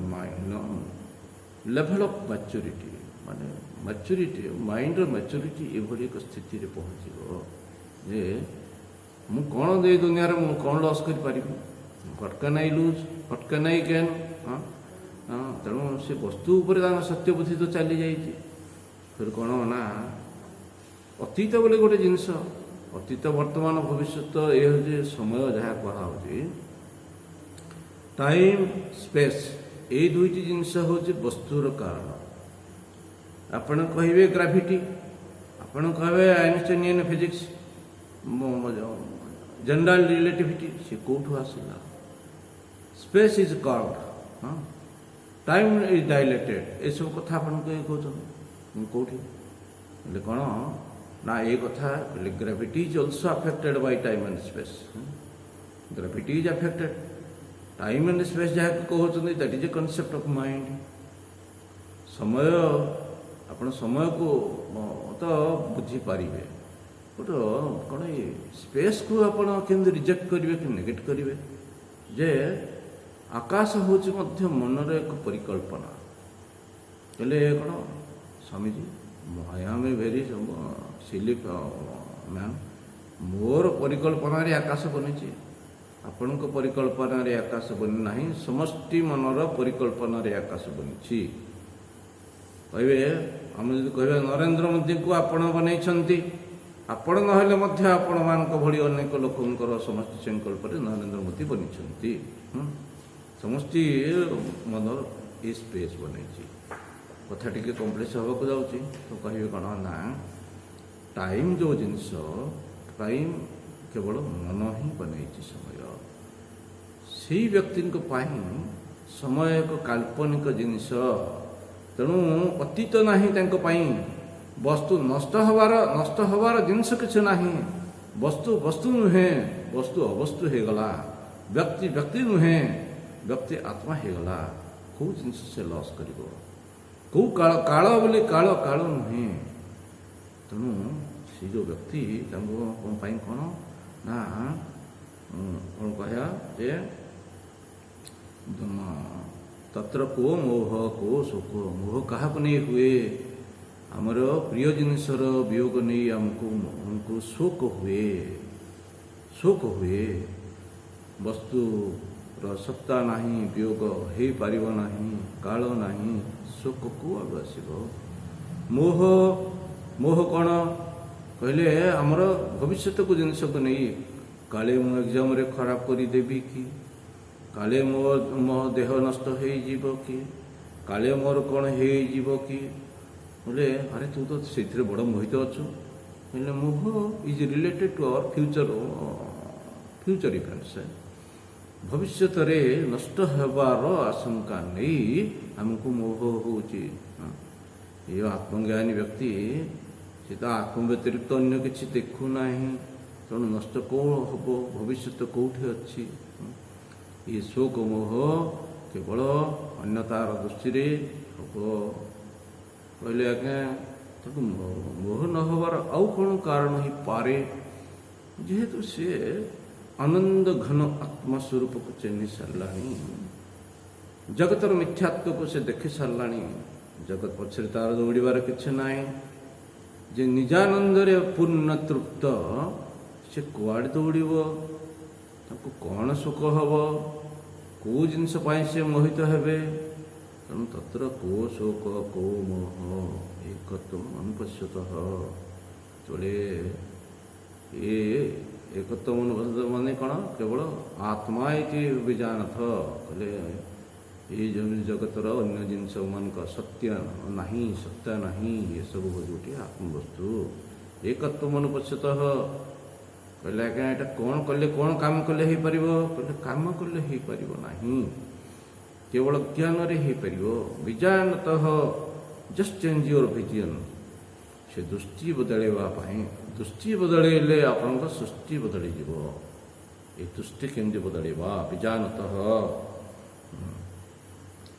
ଲେଭେଲ୍ ଅଫ୍ ମ୍ୟାଚୁରିଟି, ମାନେ ମ୍ୟାଚୁରିଟି ମାଇଣ୍ଡର ମ୍ୟାଚୁରିଟି ଏଭଳି ଏକ ସ୍ଥିତିରେ ପହଞ୍ଚିବ ଯେ ମୁଁ କ'ଣ ଏ ଦୁନିଆରେ ମୁଁ କ'ଣ ଲସ୍ କରିପାରିବି? What can I lose, what can I gain? ତେଣୁ ସେ ବସ୍ତୁ ଉପରେ ତାଙ୍କ ସତ୍ୟବୁଦ୍ଧି ତ ଚାଲିଯାଇଛି। ଫେର କ'ଣ ନା ଅତୀତ ବୋଲି ଗୋଟେ ଜିନିଷ, ଅତୀତ ବର୍ତ୍ତମାନ ଭବିଷ୍ୟତ ଏ ହେଉଛି ସମୟ ଯାହା କୁହାହେଉଛି। ଟାଇମ୍ ସ୍ପେସ୍ ଏଇ ଦୁଇଟି ଜିନିଷ ହେଉଛି ବସ୍ତୁର କାରଣ। ଆପଣ କହିବେ ଗ୍ରାଭିଟି, ଆପଣ କହିବେ ଆଇନଷ୍ଟାଇନିଆନ ଫିଜିକ୍ସ, ଜେନେରାଲ ରିଲେଟିଭିଟି, ସେ କେଉଁଠୁ ଆସିଲା? Space is curved, time is dilated, ଏସବୁ କଥା ଆପଣ କହୁଛନ୍ତି କେଉଁଠି? ହେଲେ କ'ଣ ନା ଏ କଥା gravity is also affected by time and space. Gravity is affected, time and space ଯାହାକୁ କହୁଛନ୍ତି that is A concept of mind. ସମୟ, ଆପଣ ସମୟକୁ ତ ବୁଝିପାରିବେ, ବଟ୍ କ'ଣ ଏ ସ୍ପେସ୍କୁ ଆପଣ କେମିତି ରିଜେକ୍ଟ କରିବେ କି ନେଗେଟ୍ କରିବେ? ଯେ ଆକାଶ ହେଉଛି ମଧ୍ୟ ମନର ଏକ ପରିକଳ୍ପନା। ହେଲେ କ'ଣ Swamiji, I am a very silly man, ମୋର ପରିକଳ୍ପନାରେ ଆକାଶ ବନିଛି, ଆପଣଙ୍କ ପରିକଳ୍ପନାରେ ଆକାଶ ବନି ନାହିଁ, ସମଷ୍ଟି ମନର ପରିକଳ୍ପନାରେ ଆକାଶ ବନିଛି। କହିବେ, ଆମେ ଯଦି କହିବା ନରେନ୍ଦ୍ର ମୋଦିଙ୍କୁ ଆପଣ ବନେଇଛନ୍ତି, ଆପଣ ନହେଲେ ମଧ୍ୟ ଆପଣମାନଙ୍କ ଭଳି ଅନେକ ଲୋକଙ୍କର ସମଷ୍ଟି ସଂକଳ୍ପରେ ନରେନ୍ଦ୍ର ମୋଦି ବନିଛନ୍ତି। ସମଷ୍ଟି ମନର ଏ ସ୍ପେସ୍ ବନେଇଛି। କଥା ଟିକେ କମ୍ପ୍ଲେକ୍ସ ହେବାକୁ ଯାଉଛି, ତ କହିବେ କ'ଣ ନା ଟାଇମ୍ ଯେଉଁ ଜିନିଷ, ଟାଇମ୍ କେବଳ ମନ ହିଁ ବନେଇଛି ସମୟ। ସେଇ ବ୍ୟକ୍ତିଙ୍କ ପାଇଁ ସମୟ ଏକ କାଳ୍ପନିକ ଜିନିଷ। ତେଣୁ ଅତୀତ ନାହିଁ ତାଙ୍କ ପାଇଁ, ବସ୍ତୁ ନଷ୍ଟ ହେବାର ଜିନିଷ କିଛି ନାହିଁ। ବସ୍ତୁ ନୁହେଁ, ବସ୍ତୁ ଅବସ୍ତୁ ହେଇଗଲା। ବ୍ୟକ୍ତି ନୁହେଁ, ବ୍ୟକ୍ତି ଆତ୍ମା ହେଇଗଲା। କେଉଁ ଜିନିଷ ସେ ଲସ୍ କରିବ? କେଉଁ କାଳ ବୋଲି କାଳ ନୁହେଁ। ତେଣୁ ସେ ଯେଉଁ ବ୍ୟକ୍ତି ତାଙ୍କ ପାଇଁ କ'ଣ ନା କ'ଣ କହିବା ଯେ ତତ୍ର କୋ ମୋହ କୋ ଶୋକ। ମୋହ କାହାକୁ ନେଇ ହୁଏ? ଆମର ପ୍ରିୟ ଜିନିଷର ବିୟୋଗ ନେଇ ଆମକୁ ଶୋକ ହୁଏ। ବସ୍ତୁର ସତ୍ତା ନାହିଁ, ବିୟୋଗ ହେଇପାରିବ ନାହିଁ, କାଳ ନାହିଁ, ଶୋକ କୁଆଡ଼ୁ ଆସିବ? ମୋହ କ'ଣ କହିଲେ ଆମର ଭବିଷ୍ୟତକୁ ଜିନିଷକୁ ନେଇ, କାଳେ ମୁଁ ଏକ୍ଜାମ୍ରେ ଖରାପ କରିଦେବି କି, କାଳେ ମୋ ଦେହ ନଷ୍ଟ ହେଇଯିବ କି, କାଳେ ମୋର କ'ଣ ହେଇଯିବ କି? ବୋଲେ ଆରେ ତୁ ତ ସେଇଥିରେ ବଡ଼ ମୋହିତ ଅଛୁ। ହେଲେ moha is related to our future events. ଭବିଷ୍ୟତରେ ନଷ୍ଟ ହେବାର ଆଶଙ୍କା ନେଇ ଆମକୁ ମୋହ ହେଉଛି। ଏ ଆତ୍ମଜ୍ଞାନୀ ବ୍ୟକ୍ତି ସେ ତ ଆତ୍ମ ବ୍ୟତିରିକ୍ତ ଅନ୍ୟ କିଛି ଦେଖୁନାହିଁ। ତେଣୁ ନଷ୍ଟ କ'ଣ ହେବ? ଭବିଷ୍ୟତ କେଉଁଠି ଅଛି? ଏ ଶୋକ ମୋହ କେବଳ ଅନ୍ୟତାର ଦୃଷ୍ଟିରେ ହେବ। କହିଲେ ଆଜ୍ଞା, ତାକୁ ମୋହ ନ ହେବାର ଆଉ କ'ଣ କାରଣ ହେଇପାରେ? ଯେହେତୁ ସିଏ ଆନନ୍ଦ ଘନ ଆତ୍ମା ସ୍ୱରୂପକୁ ଚିହ୍ନି ସାରିଲାଣି, ଜଗତର ମିଥ୍ୟାତ୍ୱକୁ ସେ ଦେଖି ସାରିଲାଣି, ଜଗତ ପଛରେ ତାର ଦୌଡ଼ିବାର କିଛି ନାହିଁ। ଯେ ନିଜାନନ୍ଦରେ ପୂର୍ଣ୍ଣ ତୃପ୍ତ, ସେ କୁଆଡ଼େ ଦୌଡ଼ିବ? ତାକୁ କ'ଣ ଶୋକ ହେବ? କେଉଁ ଜିନିଷ ପାଇଁ ସେ ମୋହିତ ହେବେ? ତେଣୁ ତତ୍ର କୋ ଶୋକ କୋ ମୋହ ଏକତ୍ୱ ଅନୁପଶ୍ୟତଃ। ତଳେ ଏକତ୍ୱ ଅନୁପଶ୍ୟତ ମାନେ କ'ଣ? କେବଳ ଆତ୍ମା ଇତି ବିଜାନଥ। କହିଲେ ଏଇ ଜଗତର ଅନ୍ୟ ଜିନିଷମାନଙ୍କ ସତ୍ୟ ନାହିଁ, ସତ୍ୟ ନାହିଁ, ଏସବୁ ହେଉଛି ଗୋଟିଏ ଆତ୍ମବସ୍ତୁ। ଏକତ୍ୱ ଅନୁପଶ୍ୟତଃ। କହିଲେ ଆଜ୍ଞା, ଏଇଟା କ'ଣ କଲେ, କ'ଣ କାମ କଲେ ହେଇପାରିବ? କହିଲେ କାମ କଲେ ହେଇପାରିବ ନାହିଁ, କେବଳ ଜ୍ଞାନରେ ହେଇପାରିବ। ବିଜାନତଃ, ଜଷ୍ଟ ଚେଞ୍ଜ ୟୁର ଭିଜନ। ସେ ଦୃଷ୍ଟି ବଦଳାଇବା ପାଇଁ, ଦୃଷ୍ଟି ବଦଳେଇଲେ ଆପଣଙ୍କ ସୃଷ୍ଟି ବଦଳିଯିବ। ଏ ଦୃଷ୍ଟି କେମିତି ବଦଳିବା? ବିଜାନତଃ,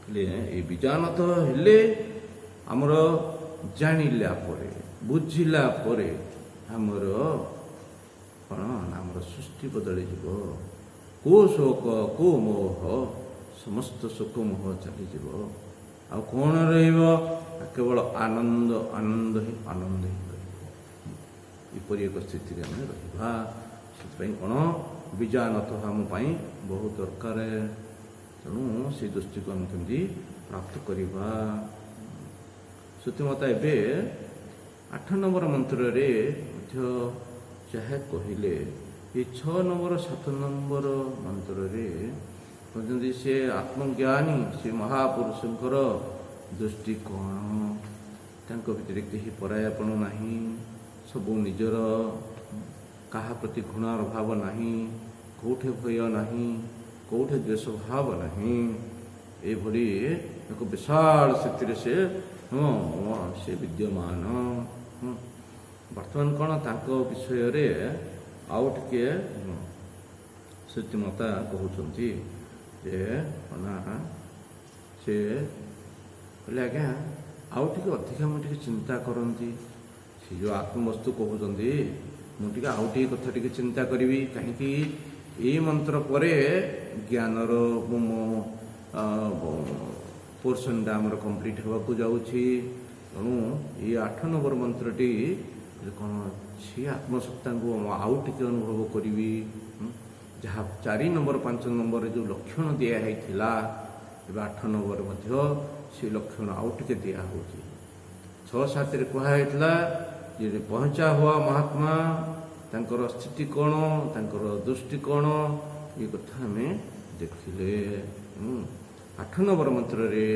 ହେଲେ ଏଇ ବିଜାନତ ହେଲେ ଆମର ଜାଣିଲା ପରେ ବୁଝିଲା ପରେ ଆମର କ'ଣ ନା ଆମର ସୃଷ୍ଟି ବଦଳିଯିବ। କୋ ଶୋକ କୋ ମୋହ ସମସ୍ତ ଶୋକ ମୋହ ଚାଲିଯିବ। ଆଉ କ'ଣ ରହିବ? କେବଳ ଆନନ୍ଦ ଆନନ୍ଦ ହିଁ ଆନନ୍ଦ ହିଁ ରହିବ। ଏପରି ଏକ ସ୍ଥିତିରେ ଆମେ ରହିବା। ସେଥିପାଇଁ କ'ଣ ବିଜାନତ ଆମ ପାଇଁ ବହୁତ ଦରକାର। ତେଣୁ ସେ ଦୃଷ୍ଟିକୁ ଆମେ କେମିତି ପ୍ରାପ୍ତ କରିବା। ସତୀମାତା ଏବେ 8 ନମ୍ବର ମନ୍ତ୍ରରେ ମଧ୍ୟ ଯାହା କହିଲେ, ଏ 6 ନମ୍ବର 7 ନମ୍ବର ମନ୍ତ୍ରରେ କହୁଛନ୍ତି ସେ ଆତ୍ମଜ୍ଞାନୀ ସେ ମହାପୁରୁଷଙ୍କର ଦୃଷ୍ଟି କ'ଣ? ତାଙ୍କ ଭିତରେ କେହି ପରାୟାପଣ ନାହିଁ, ସବୁ ନିଜର, କାହା ପ୍ରତି ଘୃଣାର ଭାବ ନାହିଁ, କେଉଁଠି ଭୟ ନାହିଁ, କେଉଁଠି ଦ୍ୱେଷ ଭାବ ନାହିଁ। ଏଭଳି ଏକ ବିଶାଳ ସ୍ଥିତିରେ ସେ ବିଦ୍ୟମାନ। ବର୍ତ୍ତମାନ କ'ଣ ତାଙ୍କ ବିଷୟରେ ଆଉ ଟିକେ ସତୀମାତା କହୁଛନ୍ତି ଯେ ନା ସେ କହିଲେ ଆଜ୍ଞା ଆଉ ଟିକେ ଅଧିକା ମୁଁ ଟିକେ ଚିନ୍ତା କରନ୍ତି। ସେ ଯେଉଁ ଆତ୍ମବସ୍ତୁ କହୁଛନ୍ତି ମୁଁ ଟିକେ ଆଉ ଟିକେ କଥା ଟିକେ ଚିନ୍ତା କରିବି। କାହିଁକି ଏଇ ମନ୍ତ୍ର ପରେ ଜ୍ଞାନର ପୋର୍ସନଟା ଆମର କମ୍ପ୍ଲିଟ୍ ହେବାକୁ ଯାଉଛି। ତେଣୁ ଏଇ 8 ନମ୍ବର ମନ୍ତ୍ରଟି କ'ଣ ସେ ଆତ୍ମସତ୍ତାଙ୍କୁ ଆଉ ଟିକେ ଅନୁଭବ କରିବି। ଯାହା 4 ନମ୍ବର 5 ନମ୍ବରରେ ଯେଉଁ ଲକ୍ଷଣ ଦିଆହେଇଥିଲା, ଏବେ 8 ନମ୍ବର ମଧ୍ୟ ସେ ଲକ୍ଷଣ ଆଉ ଟିକେ ଦିଆହେଉଛି। 6-7ରେ କୁହାହେଇଥିଲା ଯେ ପହଞ୍ଚା ହୁଆ ମହାତ୍ମା, ତାଙ୍କର ସ୍ଥିତି କ'ଣ, ତାଙ୍କର ଦୃଷ୍ଟି କ'ଣ, ଏ କଥା ଆମେ ଦେଖିଲେ। 8 ନମ୍ବର ମନ୍ତ୍ରରେ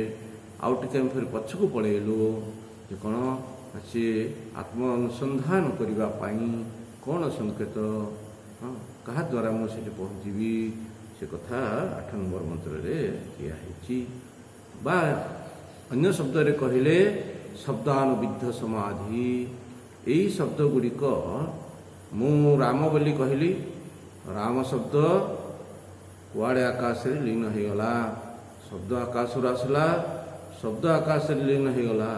ଆଉ ଟିକେ ଆମେ ଫେର ପଛକୁ ପଳେଇଲୁ ଯେ କ'ଣ ସେ ଆତ୍ମ ଅନୁସନ୍ଧାନ କରିବା ପାଇଁ କ'ଣ ସଂକେତ, କାହା ଦ୍ୱାରା ମୁଁ ସେଠି ପହଞ୍ଚିବି, ସେ କଥା 8 ନମ୍ବର ମନ୍ତ୍ରରେ ଦିଆହେଇଛି। ବା ଅନ୍ୟ ଶବ୍ଦରେ କହିଲେ ଶବ୍ଦାନୁବିଦ୍ଧ ସମାଧି। ଏଇ ଶବ୍ଦ ଗୁଡ଼ିକ ମୁଁ ରାମ ବୋଲି କହିଲି, ରାମ ଶବ୍ଦ କୁଆଡ଼େ ଆକାଶରେ ଲୀନ ହୋଇଗଲା। ଶବ୍ଦ ଆକାଶରୁ ଆସିଲା, ଶବ୍ଦ ଆକାଶରେ ଲୀନ ହୋଇଗଲା।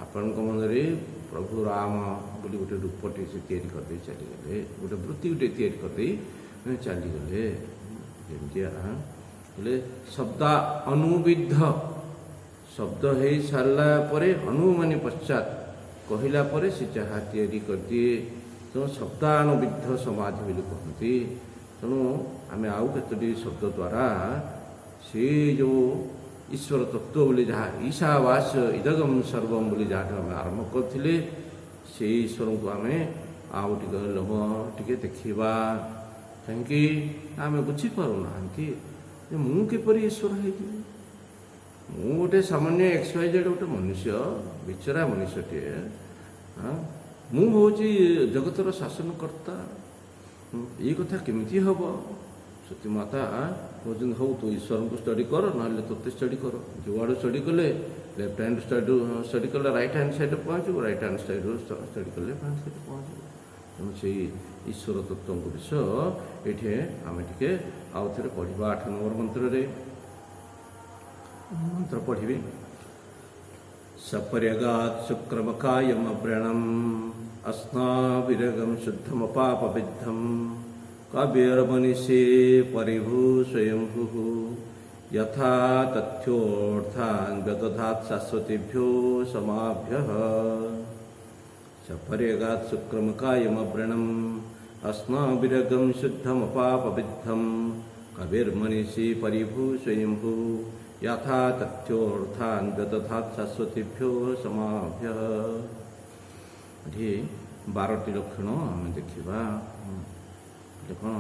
ଆପଣଙ୍କ ମନରେ ପ୍ରଭୁ ରାମ ବୋଲି ଗୋଟେ ରୂପଟେ ସେ ତିଆରି କରିଦେଇ ଚାଲିଗଲେ, ଗୋଟେ ବୃତ୍ତି ଗୋଟେ ତିଆରି କରିଦେଇ ଚାଲିଗଲେ। ଯେମିତି ହେଲେ ଶବ୍ଦ ଅନୁବିଦ୍ଧ, ଶବ୍ଦ ହେଇ ସାରିଲା ପରେ ଅନୁମାନେ ପଶ୍ଚାତ କହିଲା ପରେ ସେ ଯାହା ତିଆରି କରିଦିଏ। ତେଣୁ ଶବ୍ଦାନୁବିଦ୍ଧ ସମାଧି ବୋଲି କହନ୍ତି। ତେଣୁ ଆମେ ଆଉ କେତୋଟି ଶବ୍ଦ ଦ୍ୱାରା ସେ ଯେଉଁ ଈଶ୍ୱର ତତ୍ତ୍ୱ ବୋଲି ଯାହା ଈଶାବାସ୍ୟ ଇଦଗମ ସର୍ବମ ବୋଲି ଯାହାଠୁ ଆମେ ଆରମ୍ଭ କରିଥିଲେ, ସେଇ ଈଶ୍ୱରଙ୍କୁ ଆମେ ଆଉ ଟିକେ ଦେଖିବା। କାହିଁକି ଆମେ ବୁଝିପାରୁନାହାନ୍ତି ଯେ ମୁଁ କିପରି ଈଶ୍ୱର ହେଇଯିବି। ମୁଁ ଗୋଟେ ସାମାନ୍ୟ XYZ ଗୋଟେ ମନୁଷ୍ୟ, ବିଚରା ମନୁଷ୍ୟଟିଏ। ମୁଁ ହେଉଛି ଜଗତର ଶାସନକର୍ତ୍ତା। ଏଇ କଥା କେମିତି ହେବ? ସତୀମାତା କହୁଛନ୍ତି ହଉ ତୁ ଈଶ୍ୱରଙ୍କୁ ଷ୍ଟଡି କର, ନହେଲେ ତୋତେ ଷ୍ଟଡି କର। ଯେଉଁଆଡ଼ୁ ଷ୍ଟଡି କଲେ ଲେଫ୍ଟ ହ୍ୟାଣ୍ଡ ଷ୍ଟଡି କଲେ ରାଇଟ୍ ହ୍ୟାଣ୍ଡ ସାଇଡ଼୍ରେ ପହଞ୍ଚିବ, ରାଇଟ୍ ହ୍ୟାଣ୍ଡ ସାଇଡ଼୍ରୁ ଷ୍ଟଡି କଲେ ଲେଫ୍ଟ ହ୍ୟାଣ୍ଡ ସାଇଡ଼୍ରେ ପହଞ୍ଚିବ। ତେଣୁ ସେଇ ଈଶ୍ୱର ତତ୍ତ୍ୱଙ୍କ ବିଷୟ ଏଠି ଆମେ ଟିକେ ଆଉ ଥରେ ପଢ଼ିବା। 8 ନମ୍ବର ମନ୍ତ୍ରରେ ମନ୍ତ୍ର ପଢ଼ିବେ। ସପର୍ୟଗାତ୍ ଶୁକ୍ରମକାୟମବ୍ರಣମ୍ अस्नाविरगं शुद्धमपापविद्धं कविर्मनिषे परिभू स्वयंभुः यथा तथ्योऽर्थान् व्यदधात् शाश्वतेभ्यो समाभ्यः। सपर्यगात् शुक्रमकायमव्रणम् अस्नाविरगं शुद्धमपापविद्धं कविर्मनिषे परिभू स्वयंभुः यथा तथ्योऽर्थान् व्यदधात् शाश्वतेभ्यो समाभ्यः। ଏଠି 12ଟି ଲକ୍ଷଣ ଆମେ ଦେଖିବା। କ'ଣ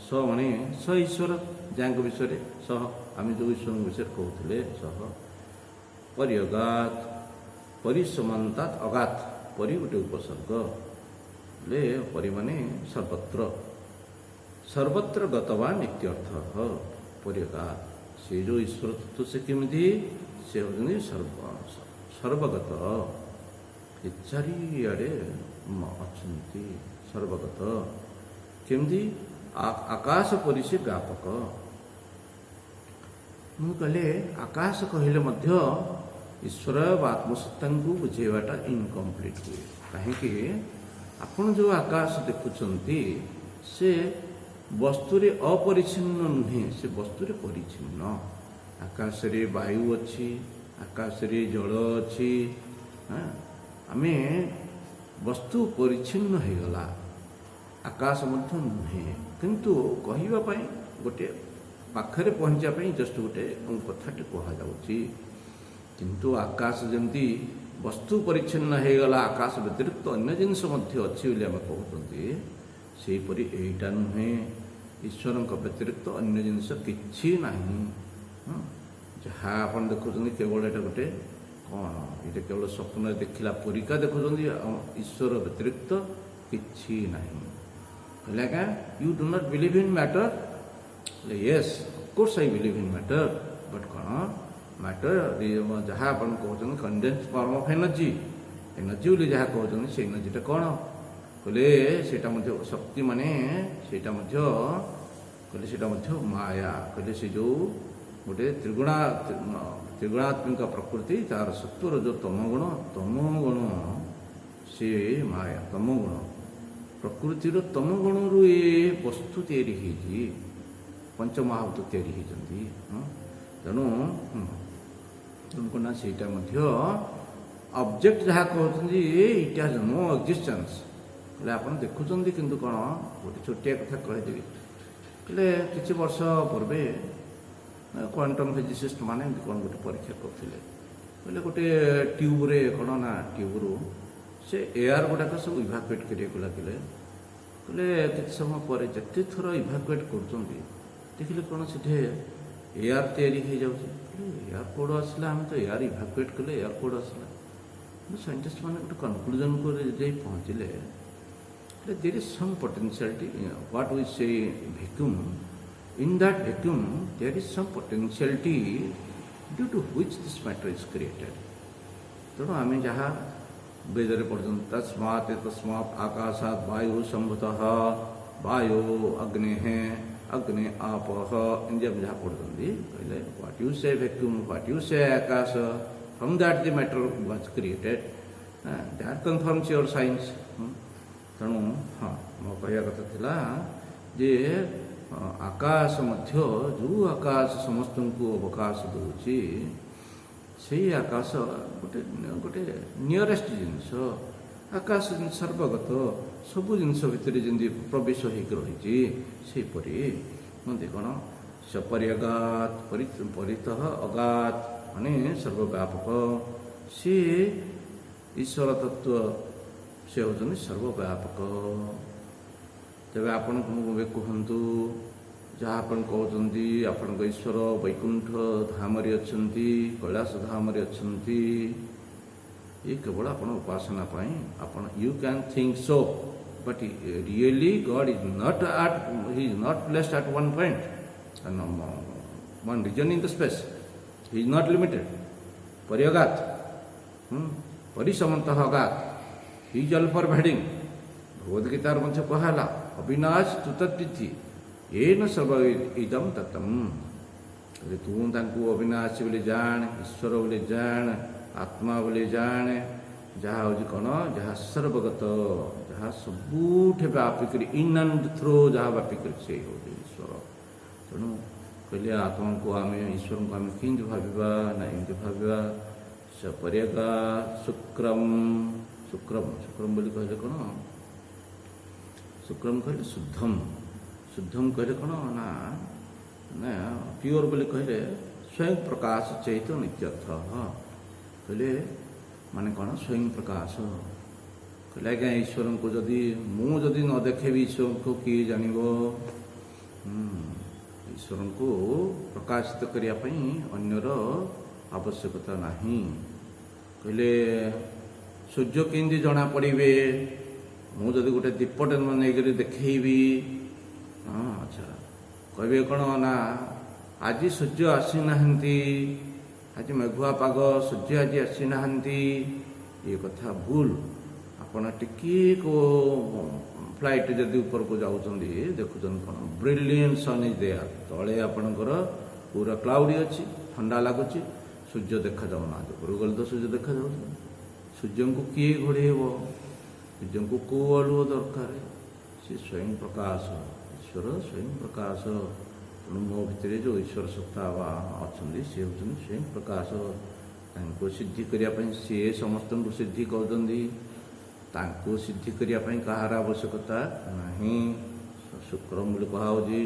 ସ ମାନେ ସ ଈଶ୍ୱର ଯାହାଙ୍କ ବିଷୟରେ ସହ ଆମେ ଯେଉଁ ଈଶ୍ୱରଙ୍କ ବିଷୟରେ କହୁଥିଲେ ସହ। ପରିଅଗାତ୍ ପରିସମନ୍ତାତ୍ ଅଗାତ୍, ପରି ଗୋଟେ ଉପସର୍ଗ ହେଲେ ପରି ମାନେ ସର୍ବତ୍ର, ସର୍ବତ୍ର ଗତବା ନିତ୍ୟର୍ଥ। ପରିଅଗାତ୍ ସେ ଯେଉଁ ଈଶ୍ୱର ତତ୍ତ୍ୱ ସେ କେମିତି, ସେ ହେଉଛନ୍ତି ସର୍ବଗତ, ଚାରିଆଡ଼େ ଅଛନ୍ତି। ସର୍ବଗତ କେମିତି? ଆକାଶ ପରି ସେ ବ୍ୟାପକ। ମୁଁ କହିଲେ ଆକାଶ କହିଲେ ମଧ୍ୟ ଈଶ୍ୱର ବା ଆତ୍ମସତ୍ତାଙ୍କୁ ବୁଝେଇବାଟା ଇନକମ୍ପ୍ଲିଟ୍ ହୁଏ। କାହିଁକି ଆପଣ ଯେଉଁ ଆକାଶ ଦେଖୁଛନ୍ତି ସେ ବସ୍ତୁରେ ଅପରିଚ୍ଛିନ୍ନ ନୁହେଁ, ସେ ବସ୍ତୁରେ ପରିଚ୍ଛିନ୍ନ। ଆକାଶରେ ବାୟୁ ଅଛି, ଆକାଶରେ ଜଳ ଅଛି। ଆମେ ବସ୍ତୁ ପରିଚ୍ଛିନ୍ନ ହୋଇଗଲା, ଆକାଶ ମଧ୍ୟ ନୁହେଁ। କିନ୍ତୁ କହିବା ପାଇଁ ଗୋଟିଏ ପାଖରେ ପହଞ୍ଚିବା ପାଇଁ ଜଷ୍ଟ ଗୋଟେ କଥାଟି କୁହାଯାଉଛି। କିନ୍ତୁ ଆକାଶ ଯେମିତି ବସ୍ତୁ ପରିଚ୍ଛିନ୍ନ ହୋଇଗଲା, ଆକାଶ ବ୍ୟତିରିକ୍ତ ଅନ୍ୟ ଜିନିଷ ମଧ୍ୟ ଅଛି ବୋଲି ଆମେ କହୁଛନ୍ତି, ସେହିପରି ଏଇଟା ନୁହେଁ। ଈଶ୍ୱରଙ୍କ ବ୍ୟତିରିକ୍ତ ଅନ୍ୟ ଜିନିଷ କିଛି ନାହିଁ। ଯାହା ଆପଣ ଦେଖୁଛନ୍ତି କେବଳ ଏଇଟା ଗୋଟେ କ'ଣ, ଏଇଟା କେବଳ ସ୍ୱପ୍ନରେ ଦେଖିଲା ପରିକା ଦେଖୁଛନ୍ତି। ଈଶ୍ୱର ବ୍ୟତିରିକ୍ତ କିଛି ନାହିଁ। କହିଲେ ଆଜ୍ଞା you do not believe in matter? Yes of course I believe in matter. But କ'ଣ ମ୍ୟାଟର ଯାହା ଆପଣ କହୁଛନ୍ତି condense form of energy, energy ବୋଲି ଯାହା କହୁଛନ୍ତି ସେ ଏନର୍ଜିଟା କ'ଣ? କହିଲେ ସେଇଟା ମଧ୍ୟ ଶକ୍ତି, ମାନେ ସେଇଟା ମଧ୍ୟ କହିଲେ ସେଇଟା ମଧ୍ୟ ମାୟା। କହିଲେ ସେ ଯେଉଁ ଗୋଟେ ତ୍ରିଗୁଣାତ୍ମିକ ପ୍ରକୃତି, ତାର ସତ୍ୱର ଯେଉଁ ତମଗୁଣ ସେ ମାୟା ତମଗୁଣ। ପ୍ରକୃତିର ତମଗୁଣରୁ ଏ ବସ୍ତୁ ତିଆରି ହେଇଛି, ପଞ୍ଚମହାଭୂତ ତିଆରି ହେଇଛନ୍ତି। ତେଣୁ ନା ସେଇଟା ମଧ୍ୟ ଅବଜେକ୍ଟ ଯାହା କହୁଛନ୍ତି ଇଟ୍ ହାଜ୍ ନୋ ଏକ୍ଜିଷ୍ଟେନ୍ସ। କହିଲେ ଆପଣ ଦେଖୁଛନ୍ତି, କିନ୍ତୁ କ'ଣ ଗୋଟେ ଛୋଟିଆ କଥା କହିଦେବି। କହିଲେ କିଛି ବର୍ଷ ପୂର୍ବେ କ୍ୱାଣ୍ଟମ୍ ଫିଜିସିଷ୍ଟ ମାନେ ଏମିତି କ'ଣ ଗୋଟେ ପରୀକ୍ଷା କରୁଥିଲେ। କହିଲେ ଗୋଟେ ଟ୍ୟୁବ୍ରେ କ'ଣ ନା ଟ୍ୟୁବ୍ରୁ ସେ ଏୟାର ଗୁଡ଼ାକ ସବୁ ଇଭାକୁଏଟ୍ କରିବାକୁ ଲାଗିଲେ। କହିଲେ କିଛି ସମୟ ପରେ ଯେତେ ଥର ଇଭାକୁଏଟ୍ କରୁଛନ୍ତି ଦେଖିଲେ କ'ଣ ସେଠି ଏୟାର ତିଆରି ହେଇଯାଉଛି। ଏୟାର କୋଡ଼ ଆସିଲା, ଆମେ ତ ଏୟାର ଇଭାକୁଏଟ୍ କଲେ, ଏୟାର କୋଡ଼ ଆସିଲା। ସାଇଣ୍ଟିଷ୍ଟ ମାନେ ଗୋଟେ କନକ୍ଲୁଜନକୁ ଯାଇ ପହଞ୍ଚିଲେ, there is some potentiality, what we say vacuum, in that vacuum there is some potentiality due to which this matter is created. ତେଣୁ ଆମେ ଯାହା ବେଦରେ ପଢ଼ୁଛନ୍ତି ତସ୍ମାତ୍ ଆକାଶାତ୍ ବାୟୁ ସମ୍ଭୂତଃ, ବାୟୁ ଅଗ୍ନେଃ, ଅଗ୍ନି ଆପଃ, ଏମିତି ଆମେ ଯାହା ପଢ଼ୁଛନ୍ତି। କହିଲେ what you say vacuum, what you say Akash, from that the matter was created. That confirms your science. ତେଣୁ ମୋ କହିବା କଥା ଥିଲା ଯେ ଆକାଶ ମଧ୍ୟ ଯେଉଁ ଆକାଶ ସମସ୍ତଙ୍କୁ ଅବକାଶ ଦେଉଛି, ସେଇ ଆକାଶ ଗୋଟେ ନିୟରେଷ୍ଟ ଜିନିଷ। ଆକାଶ ସର୍ବଗତ, ସବୁ ଜିନିଷ ଭିତରେ ଯେମିତି ପ୍ରବେଶ ହେଇକି ରହିଛି, ସେହିପରି କୁହନ୍ତି କ'ଣ ସପରିଅଗାତ୍ ପରିତଃ ଅଗାତ୍, ମାନେ ସର୍ବବ୍ୟାପକ। ସିଏ ଈଶ୍ୱର ତତ୍ତ୍ୱ, ସେ ହେଉଛନ୍ତି ସର୍ବବ୍ୟାପକ। ତେବେ ଆପଣ ଏବେ କୁହନ୍ତୁ, ଯାହା ଆପଣ କହୁଛନ୍ତି ଆପଣଙ୍କ ଈଶ୍ୱର ବୈକୁଣ୍ଠ ଧାମରେ ଅଛନ୍ତି, କୈଳାସ ଧାମରେ ଅଛନ୍ତି, ଏ କେବଳ ଆପଣ ଉପାସନା ପାଇଁ ଆପଣ you can think so, but really God is not at, he is not placed at one point, one region in the space, he is not limited. ପରିଅଗାତ୍, ପରିସମନ୍ତଃ ଅଗାତ୍, he is all pervading. Bhagavad ଗୀତାର ମଧ୍ୟ କୁହାହେଲା ଅବିନାଶ ତୁତତିଥି ଏନ ସର୍ବ ଇଦମ୍ ତତମ୍। ତୁ ତାଙ୍କୁ ଅବିନାଶୀ ବୋଲି ଜାଣ, ଈଶ୍ୱର ବୋଲି ଜାଣ, ଆତ୍ମା ବୋଲି ଜାଣ, ଯାହା ହେଉଛି କ'ଣ, ଯାହା ସର୍ବଗତ, ଯାହା ସବୁଠି ବ୍ୟାପିକରି ଇନ୍ ଆଣ୍ଡ ଥ୍ରୋ ଯାହା ବ୍ୟାପିକରି ସେ ହେଉଛି ଈଶ୍ୱର। ତେଣୁ କହିଲେ ଆତ୍ମାଙ୍କୁ ଆମେ, ଈଶ୍ୱରଙ୍କୁ ଆମେ କେମିତି ଭାବିବା ନା ଏମିତି ଭାବିବା। ସପରିଅଗା ଶୁକ୍ରମ୍, ଶୁକ୍ରମ୍ ବୋଲି କହିଲେ କ'ଣ, ଶୁକ୍ରମ୍ କହିଲେ ଶୁଦ୍ଧମ୍, ଶୁଦ୍ଧମ୍ କହିଲେ କ'ଣ ନା ପିଓର ବୋଲି କହିଲେ ସ୍ୱୟଂ ପ୍ରକାଶ ଚୈତ ନିତ୍ୟର୍ଥ। କହିଲେ ମାନେ କ'ଣ ସ୍ୱୟଂ ପ୍ରକାଶ। କହିଲେ ଆଜ୍ଞା ଈଶ୍ୱରଙ୍କୁ ମୁଁ ଯଦି ନ ଦେଖେଇବି ଈଶ୍ୱରଙ୍କୁ କିଏ ଜାଣିବ? ଈଶ୍ୱରଙ୍କୁ ପ୍ରକାଶିତ କରିବା ପାଇଁ ଅନ୍ୟର ଆବଶ୍ୟକତା ନାହିଁ। କହିଲେ ସୂର୍ଯ୍ୟ କେମିତି ଜଣାପଡ଼ିବେ? ମୁଁ ଯଦି ଗୋଟେ ଦୀପଟେ ନେଇକରି ଦେଖେଇବି, ଆଚ୍ଛା କହିବେ କ'ଣ ନା ଆଜି ସୂର୍ଯ୍ୟ ଆସିନାହାନ୍ତି, ଆଜି ମେଘୁଆ ପାଗ, ସୂର୍ଯ୍ୟ ଆଜି ଆସିନାହାନ୍ତି। ଏ କଥା ଭୁଲ। ଆପଣ ଟିକିଏ ଫ୍ଲାଇଟ୍ ଯଦି ଉପରକୁ ଯାଉଛନ୍ତି ଦେଖୁଛନ୍ତି କ'ଣ ବ୍ରିଲିଏଣ୍ଟ ସନ୍ ଇଜ୍ ଦେୟାର, ତଳେ ଆପଣଙ୍କର पूरा क्लाउडी अच्छी ठंडा लगुच सूर्य देखा जाऊना उपरକୁ गले तो सूर्य देखा जाऊँ सूर्य को किए घोड़ेब सूर्य को कौ आलुओ दरकार सी स्वयं प्रकाश ईश्वर स्वयं प्रकाश तेणु मो भितर जो ईश्वर सत्ता अच्छा सी हूँ स्वयं प्रकाश सिद्धि करने सी समस्त को सिद्धि कहते सिद्धि करने कहार आवश्यकता नहीं शुक्र बोली कहुच्छी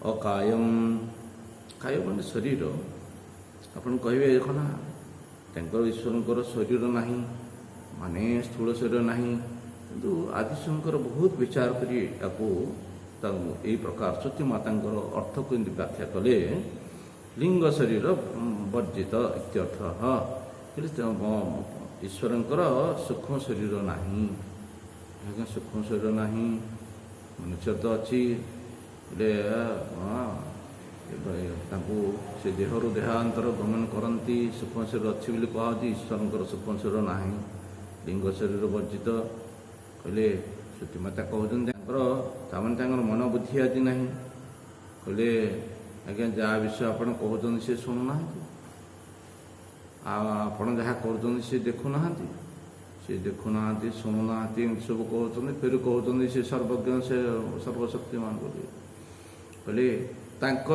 अकायम काय मैंने शरीर आपन कहे देख ना ईश्वर शरीर ना माने स्थूल शरीर ना किंतु आदिशंकर बहुत विचार कर प्रकार सती माता अर्थ को व्याख्या कले लिंग शरीर वर्जित इत्यर्थ ईश्वर सूक्ष्म शरीर ना सूक्ष्म शरीर ना मनुष्य तो अच्छी से देहरु देहांतर गमन करती सूक्ष्म शरीर अच्छी बोली कहुच्छी ईश्वर सूक्ष्म शरीर ना लिंग शरीर वर्जित कहले श्रुति माता कहते मन बुद्धि आदि ना कहले आज्ञा जहाँ विषय आप कहते सी शुणुना आपण जहाँ कर देखुना सी देखुना शुणुना सब कहते फिर कहते सी सर्वज्ञ से सर्वशक्तिमान बोली कहले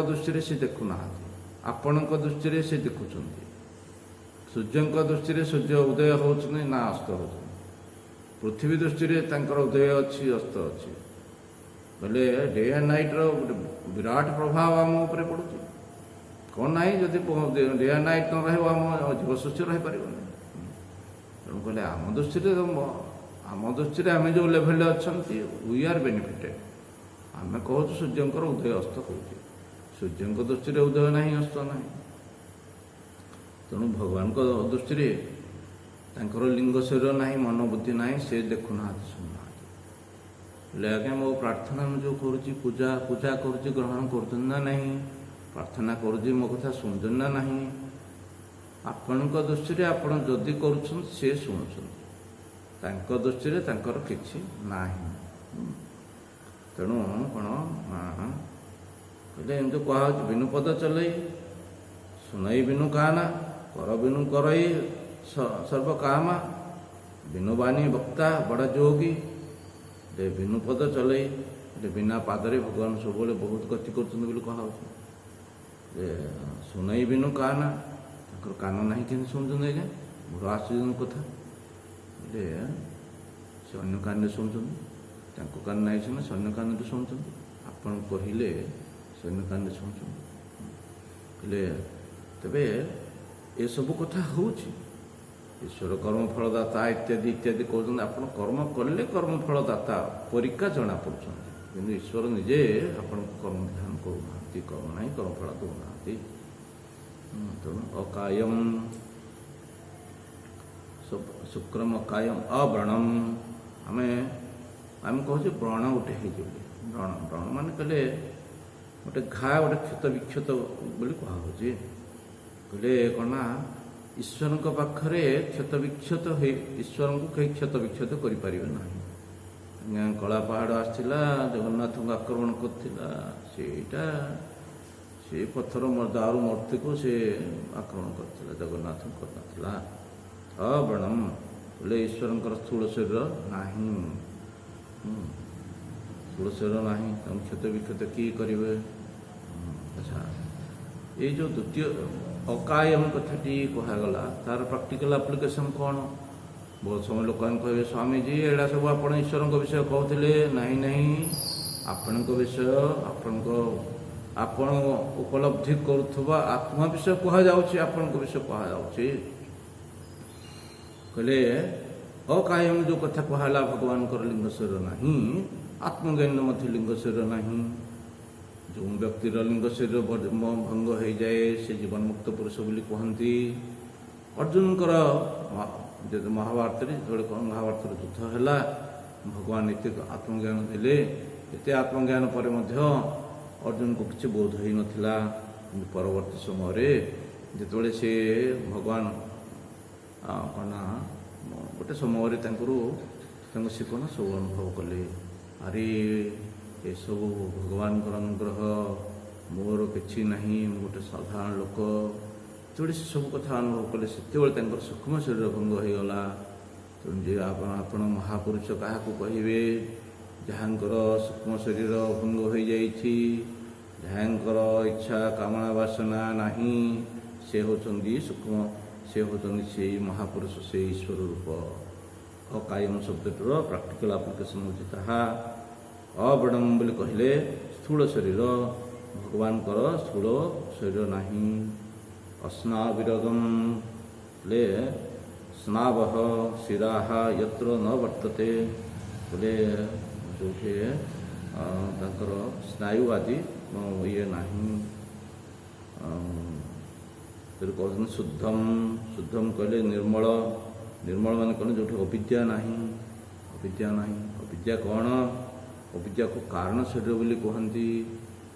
दृष्टि से देखुना आपण दृष्टि से देखुं सूर्य दृष्टि सूर्य उदय होने ना अस्त हो पृथ्वी दृष्टि उदय अच्छी अस्त अच्छी बोले डे एंड नाइट विराट प्रभाव आम उपर पड़ू कौन ना जदि डे एंड नाइट न रम जीव सृष्टि रही पार तेणु कहले आम दृष्टि आम जो लेवल अच्छा वी आर बेनिफिटेड आम कहूँ सूर्य उदय अस्त हो सूर्य दृष्टि उदय ना अस्त ना तेणु भगवान दृष्टि लिंग शरीर ना मन बुद्धि ना से देखुना शुणुना बोले आज्ञा मो प्रार्थना में जो करुँची पूजा पूजा करुँची ग्रहण करना नहीं प्रार्थना करुँची मो कथा शुणुन ना नहीं आपण दृष्टि आपड़ जदि कर शुणुं दृष्टि कि ना तेणु कौन कहते एमती कह बिनु पद चलई सुनई बिनु काना कर बिनु करई सर्व कामा बिनु बानी वक्ता बड़ा जोगी बिनु पद चलई बिना पादरे भगवान सब बहुत गति कर सुनई बिनु काना कान ना कि शुणुन आज्ञा बड़ आश्चर्य कथा से अन्य कान शुणुन कान ना से अन्य कान शुणुन आपन कहले से अन्य कान शुणुन तेरे ये सब कथा हो ईश्वर कर्म फलदाता इत्यादि इत्यादि कहते आप कर्म कले कर्म फलदाता परीक्षा जना पड़ुं कि ईश्वर निजे आपण कर्म ध्यान करूना कर्म ना कर्म फल दौना तेणु अकायम शुक्रम अकायम अव्रणम आम कहे व्रण गोटे व्रण व्रण मान कहले गोटे घा गोटे क्षत विक्षत बोली कहुच्छे कहले कौन ईश्वर पाखरे क्षत विक्षत ईश्वर को कहीं क्षत विक्षत करें ना कला पहाड़ आसला जगन्नाथ को आक्रमण करता से पत्थर दारू मूर्ति को से आक्रमण कर जगन्नाथ करना अव्रणम बोले ईश्वर स्थूल शरीर ना स्थूल शरीर ना क्षत विक्षत किए करेंगे अच्छा ये जो द्वितीय अकायम कथाटी कहगला तार प्रैक्टिकल एप्लिकेशन कौन बहुत समय लोक कहे स्वामीजी एड़ा सब आप ईश्वर विषय कहते नहीं नहीं आपण विषय आपण उपलब्धि करुवा आत्मा विषय कहुच्छे आपण विषय कहुच्छे कहले अकायम जो कथा कहला भगवान लिंग शरीर ना आत्मज्ञान लिंग शरीर ना जो व्यक्तिर लिंग शरीर भंग हो जाए से जीवन मुक्त पुरुष बोली कहती अर्जुन महाभारत जो महाभारत युद्ध है भगवान एत आत्मज्ञान देले एत आत्मज्ञान पर अर्जुन को किसी बोध हो नाला परवर्ती समय जिते से भगवान कौन गोटे समय से कौन सब अनुभव कले अरे ये सब भगवान अनुग्रह ମୋର କିଛି ନାହିଁ, ମୁଁ ଗୋଟେ ସାଧାରଣ ଲୋକ। ଯେତେବେଳେ ସେସବୁ କଥା ଅନୁଭବ କଲେ ସେତେବେଳେ ତାଙ୍କର ସୂକ୍ଷ୍ମ ଶରୀର ଭଙ୍ଗ ହୋଇଗଲା। ତେଣୁ ଯେ ଆପଣ ମହାପୁରୁଷ କାହାକୁ କହିବେ? ଯାହାଙ୍କର ସୂକ୍ଷ୍ମ ଶରୀର ଭଙ୍ଗ ହୋଇଯାଇଛି, ଯାହାଙ୍କର ଇଚ୍ଛା କାମନା ବାସନା ନାହିଁ, ସେ ହେଉଛନ୍ତି ସୂକ୍ଷ୍ମ, ସେ ହେଉଛନ୍ତି ସେଇ ମହାପୁରୁଷ, ସେଇ ଈଶ୍ୱର ରୂପ। ଅକାୟମ ଶବ୍ଦଟିର ପ୍ରାକ୍ଟିକାଲ ଆପ୍ଲିକେସନ୍ ହେଉଛି ତାହା। ଅବଡ଼ମ୍ ବୋଲି କହିଲେ ସ୍ଥୂଳ ଶରୀର, ଭଗବାନଙ୍କର ସ୍ଥୂଳ ଶରୀର ନାହିଁ। ଅସ୍ନାବିରଗମ୍ ବୋଲେ ସ୍ନାବହ ଶିରାହ ଯତ୍ର ନ ବର୍ତ୍ତତେ ବୋଲେ ଯେଉଁଠି ତାଙ୍କର ସ୍ନାୟୁ ଆଦି ଇଏ ନାହିଁ। କହୁଛନ୍ତି ଶୁଦ୍ଧମ୍, ଶୁଦ୍ଧମ୍ କହିଲେ ନିର୍ମଳ। ନିର୍ମଳ ମାନେ କ'ଣ? ଯେଉଁଠି ଅବିଦ୍ୟା ନାହିଁ, ଅବିଦ୍ୟା ନାହିଁ। ଅବିଦ୍ୟା କ'ଣ? ଅବିଦ୍ୟାକୁ କାରଣ ଶରୀର ବୋଲି କୁହନ୍ତି।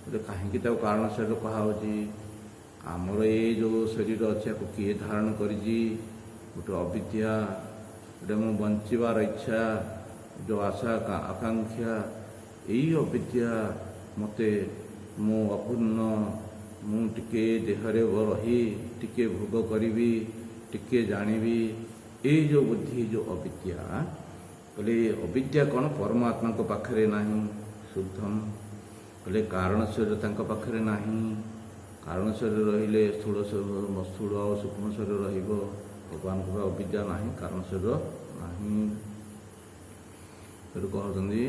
ବୋଲେ କାହିଁକି ତାକୁ କାରଣ ଶରୀର କୁହାହେଉଛି? ଆମର ଏଇ ଯେଉଁ ଶରୀର ଅଛି ୟାକୁ କିଏ ଧାରଣ କରିଛି? ଗୋଟେ ଅବିଦ୍ୟା, ଗୋଟେ ମୁଁ ବଞ୍ଚିବାର ଇଚ୍ଛା, ଯେଉଁ ଆଶା ଆକାଂକ୍ଷା, ଏଇ ଅବିଦ୍ୟା ମୋତେ, ମୁଁ ଅପୂର୍ଣ୍ଣ, ମୁଁ ଟିକେ ଦେହରେ ରହି ଟିକେ ଭୋଗ କରିବି, ଟିକେ ଜାଣିବି, ଏଇ ଯେଉଁ ବୁଦ୍ଧି, ଯେଉଁ ଅବିଦ୍ୟା, ବୋଲେ ଅବିଦ୍ୟା କ'ଣ? ପରମାତ୍ମାଙ୍କ ପାଖରେ ନାହିଁ। ଶୁଦ୍ଧମ୍ ବୋଲେ କାରଣ ଶରୀର ତାଙ୍କ ପାଖରେ ନାହିଁ। କାରଣ ଶରୀର ରହିଲେ ସ୍ଥୂଳ ଆଉ ସୂକ୍ଷ୍ମ ଶରୀର ରହିବ। ଭଗବାନଙ୍କ ପାଖରେ ଅବିଦ୍ୟା ନାହିଁ, କାରଣ ଶରୀର ନାହିଁ। ସେଠୁ କହୁଛନ୍ତି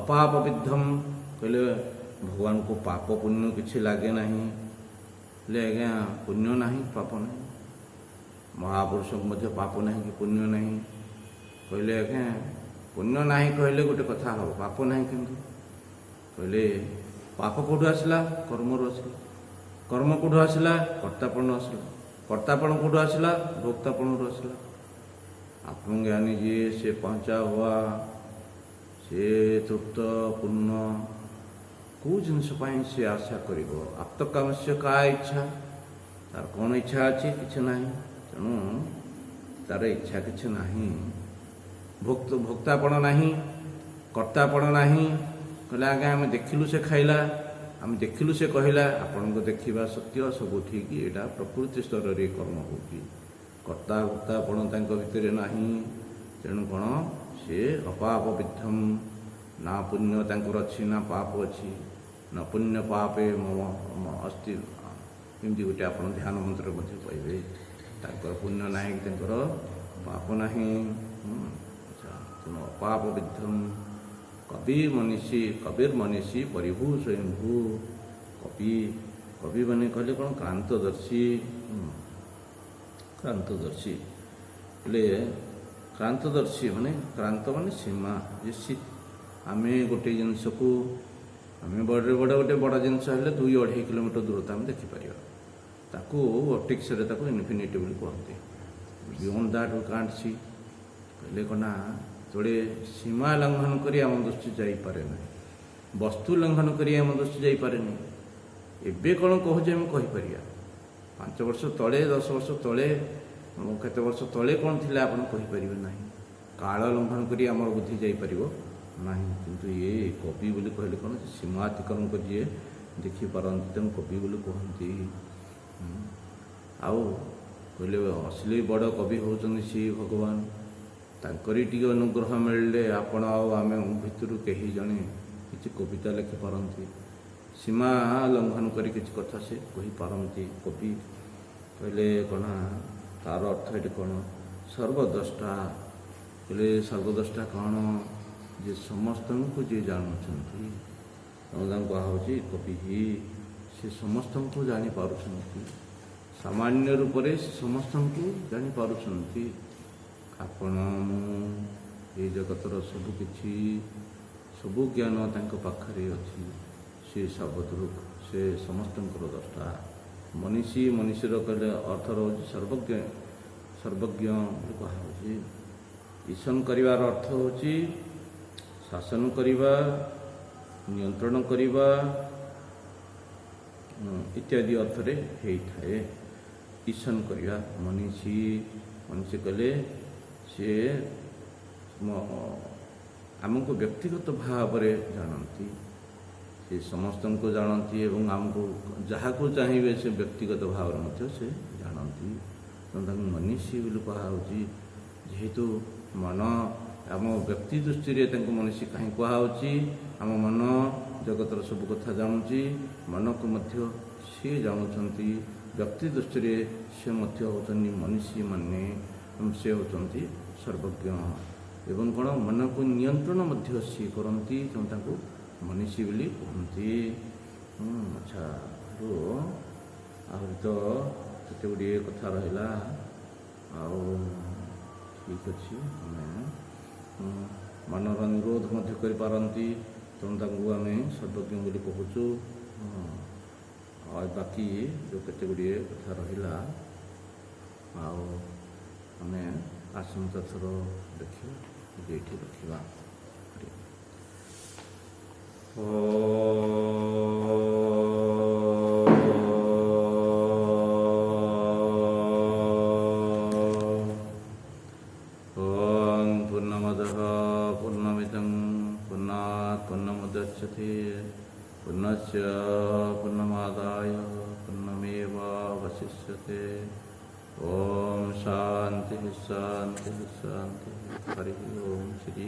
ଅପାପ ବିଦ୍ଧମ୍ କହିଲେ ଭଗବାନଙ୍କୁ ପାପ ପୁଣ୍ୟ କିଛି ଲାଗେ ନାହିଁ। ହେଲେ ଆଜ୍ଞା ପୁଣ୍ୟ ନାହିଁ, ପାପ ନାହିଁ। ମହାପୁରୁଷଙ୍କୁ ମଧ୍ୟ ପାପ ନାହିଁ କି ପୁଣ୍ୟ ନାହିଁ କହିଲେ ଆଜ୍ଞା ପୁଣ୍ୟ ନାହିଁ କହିଲେ ଗୋଟେ କଥା ହେବ, ପାପ ନାହିଁ କେମିତି କହିଲେ? ପାପ କେଉଁଠୁ ଆସିଲା? କର୍ମରୁ ଆସିଲା। କର୍ମ କେଉଁଠୁ ଆସିଲା? କର୍ତ୍ତାପଣ ଆସିଲା। କର୍ତ୍ତାପଣ କେଉଁଠୁ ଆସିଲା? ଭୋକ୍ତାପଣରୁ ଆସିଲା। ଆତ୍ମଜ୍ଞାନୀ ଯିଏ, ସେ ପହଞ୍ଚା ହୁଆ, ସେ ତୃପ୍ତ ପୂର୍ଣ୍ଣ। କେଉଁ ଜିନିଷ ପାଇଁ ସେ ଆଶା କରିବ? ଆପ୍ତକାମସ୍ୟ କା ଇଚ୍ଛା? ତାର କ'ଣ ଇଚ୍ଛା ଅଛି? କିଛି ନାହିଁ। ତେଣୁ ତାର ଇଚ୍ଛା କିଛି ନାହିଁ। ଭୋକ୍ତାପଣ ନାହିଁ, କର୍ତ୍ତାପଣ ନାହିଁ। କହିଲେ ଆଜ୍ଞା ଆମେ ଦେଖିଲୁ ସେ ଖାଇଲା, ଆମେ ଦେଖିଲୁ ସେ କହିଲା। ଆପଣଙ୍କ ଦେଖିବା ସତ୍ୟ, ସବୁ ଠିକ୍, ଏଇଟା ପ୍ରକୃତି ସ୍ତରରେ କର୍ମ ହେଉଛି। କର୍ତ୍ତା ଭୋକ୍ତାପଣ ତାଙ୍କ ଭିତରେ ନାହିଁ। ତେଣୁ କ'ଣ? ସେ ଅପାପ ବିଦ୍ଧମ୍, ନା ପୁଣ୍ୟ ତାଙ୍କର ଅଛି ନା ପାପ ଅଛି। ନା ପୁଣ୍ୟ ପାପେ ଅସ୍ତି, ଏମିତି ଗୋଟେ ଆପଣ ଧ୍ୟାନ ମନ୍ତ୍ର ମଧ୍ୟ କହିବେ। ତାଙ୍କର ପୁଣ୍ୟ ନାହିଁ, ତାଙ୍କର ପାପ ନାହିଁ। ତେଣୁ ଅପାପ ବିଦ୍ଧମ୍। କବି ମନୀଷୀ, କବିର୍ ମନୀଷୀ ପରିଭୂ ସ୍ୱୟଂଭୂ। କବି, କବି ମାନେ କହିଲେ କ'ଣ? କ୍ରାନ୍ତଦର୍ଶୀ। କ୍ରାନ୍ତଦର୍ଶୀ ହେଲେ କ୍ରାନ୍ତଦର୍ଶୀ ମାନେ, କ୍ରାନ୍ତ ମାନେ ସୀମା। ଯେ ଆମେ ଗୋଟେ ଜିନିଷକୁ, ଆମେ ଗୋଟେ ବଡ଼ ଜିନିଷ ହେଲେ 2-2.5 କିଲୋମିଟର ଦୂରତା ଆମେ ଦେଖିପାରିବା। ତାକୁ ଅଟିକ୍ସରେ ତାକୁ ଇନଫିନିଟି ବୋଲି କୁହନ୍ତି। Beyond that we can't see. କହିଲେ କ'ଣ ନା ଯେତେବେଳେ ସୀମା ଲଙ୍ଘନ କରି ଆମ ଦୃଷ୍ଟି ଯାଇପାରେ ନାହିଁ, ବସ୍ତୁ ଲଙ୍ଘନ କରି ଆମ ଦୃଷ୍ଟି ଯାଇପାରେନି। ଏବେ କ'ଣ କହୁଛେ ଆମେ କହିପାରିବା। 5 ବର୍ଷ ତଳେ, 10 ବର୍ଷ ତଳେ, କେତେ ବର୍ଷ ତଳେ କ'ଣ ଥିଲା ଆପଣ କହିପାରିବେ ନାହିଁ। କାଳ ଲଙ୍ଘନ କରି ଆମର ବୁଦ୍ଧି ଯାଇପାରିବ ନାହିଁ। କିନ୍ତୁ ଇଏ କବି ବୋଲି କହିଲେ କ'ଣ? ସୀମା ଅତିକ୍ରମ କରି ଯିଏ ଦେଖିପାରନ୍ତି, ତେଣୁ କବି ବୋଲି କୁହନ୍ତି। ଆଉ କହିଲେ ଅସଲି ବଡ଼ କବି ହେଉଛନ୍ତି ଶ୍ରୀ ଭଗବାନ। ତାଙ୍କରି ଟିକେ ଅନୁଗ୍ରହ ମିଳିଲେ ଆପଣ ଆଉ ଆମେ ଭିତରୁ କେହି ଜଣେ କିଛି କବିତା ଲେଖିପାରନ୍ତି। ସୀମା ଲଙ୍ଘନ କରି କିଛି କଥା ସେ କହିପାରନ୍ତି କବି। କହିଲେ କ'ଣ? ତାର ଅର୍ଥ ଏଠି କ'ଣ? ସର୍ବଦ୍ରଷ୍ଟା। କହିଲେ ସର୍ବଦ୍ରଷ୍ଟା କ'ଣ? ଯେ ସମସ୍ତଙ୍କୁ ଯିଏ ଜାଣୁଛନ୍ତି, ତେଣୁ ତାଙ୍କୁ କୁହାହେଉଛି କବି। ସେ ସମସ୍ତଙ୍କୁ ଜାଣିପାରୁଛନ୍ତି, ସାମାନ୍ୟ ରୂପରେ ସେ ସମସ୍ତଙ୍କୁ ଜାଣିପାରୁଛନ୍ତି। ଆପଣ, ମୁଁ, ଏ ଜଗତର ସବୁକିଛି, ସବୁ ଜ୍ଞାନ ତାଙ୍କ ପାଖରେ ଅଛି। ସେ ସର୍ବଦୃକ୍, ସେ ସମସ୍ତଙ୍କର ଦ୍ରଷ୍ଟା। ମନୀଷୀ, ମନୀଷୀର କହିଲେ ଅର୍ଥ ରହୁଛି ସର୍ବଜ୍ଞ, ସର୍ବଜ୍ଞ ବୋଲି କୁହାହେଉଛି। ଈଶନ କରିବାର ଅର୍ଥ ହେଉଛି ଶାସନ କରିବା, ନିୟନ୍ତ୍ରଣ କରିବା ଇତ୍ୟାଦି ଅର୍ଥରେ ହେଇଥାଏ। ଈଶନ କରିବା। ମନୀଷୀ, ମନୀଷୀ କହିଲେ ସିଏ ଆମକୁ ବ୍ୟକ୍ତିଗତ ଭାବରେ ଜାଣନ୍ତି। ସେ ସମସ୍ତଙ୍କୁ ଜାଣନ୍ତି ଏବଂ ଆମକୁ ଯାହାକୁ ଚାହିଁବେ ସେ ବ୍ୟକ୍ତିଗତ ଭାବରେ ମଧ୍ୟ ସେ ଜାଣନ୍ତି। ତେଣୁ ତାଙ୍କୁ ମନୀଷୀ ବୋଲି କୁହାହେଉଛି। ଯେହେତୁ ମନ ଆମ ବ୍ୟକ୍ତି ଦୃଷ୍ଟିରେ ତାଙ୍କୁ ମନୀଷୀ କାହିଁ କୁହାହେଉଛି? ଆମ ମନ ଜଗତର ସବୁ କଥା ଜାଣୁଛି, ମନକୁ ମଧ୍ୟ ସିଏ ଜାଣୁଛନ୍ତି। ବ୍ୟକ୍ତି ଦୃଷ୍ଟିରେ ସେ ମଧ୍ୟ ହେଉଛନ୍ତି ମନୀଷୀ, ମାନେ ସେ ହେଉଛନ୍ତି ସର୍ବଜ୍ଞ ଏବଂ କ'ଣ ମନକୁ ନିୟନ୍ତ୍ରଣ ମଧ୍ୟ ସିଏ କରନ୍ତି। ତେଣୁ ତାଙ୍କୁ ମନୀଷୀ ବୋଲି କୁହନ୍ତି। ଆଚ୍ଛା, ଆହୁରି ତ କେତେ ଗୁଡ଼ିଏ କଥା ରହିଲା। ଆଉ ଠିକ୍ ଅଛି, ଆମେ ମନର ନିରୋଧ ମଧ୍ୟ କରିପାରନ୍ତି। ତେଣୁ ତାଙ୍କୁ ଆମେ ସର୍ବଜ୍ଞ ବୋଲି କହୁଛୁ। ଆଉ ବାକି ଯେଉଁ କେତେ ଗୁଡ଼ିଏ କଥା ରହିଲା, ଆଉ ଆମେ ଆସନ୍ତା ଥର ଦେଖିବା, ଏଇଠି ରଖିବା। पूर्णमदः पूर्णमिदं पूर्णात् पूर्णमुदच्यते पूर्णस्य पूर्णमादाय पूर्णमेवावशिष्यते। ॐ शान्तिः शान्तिः शान्तिः। हरिः ओम श्री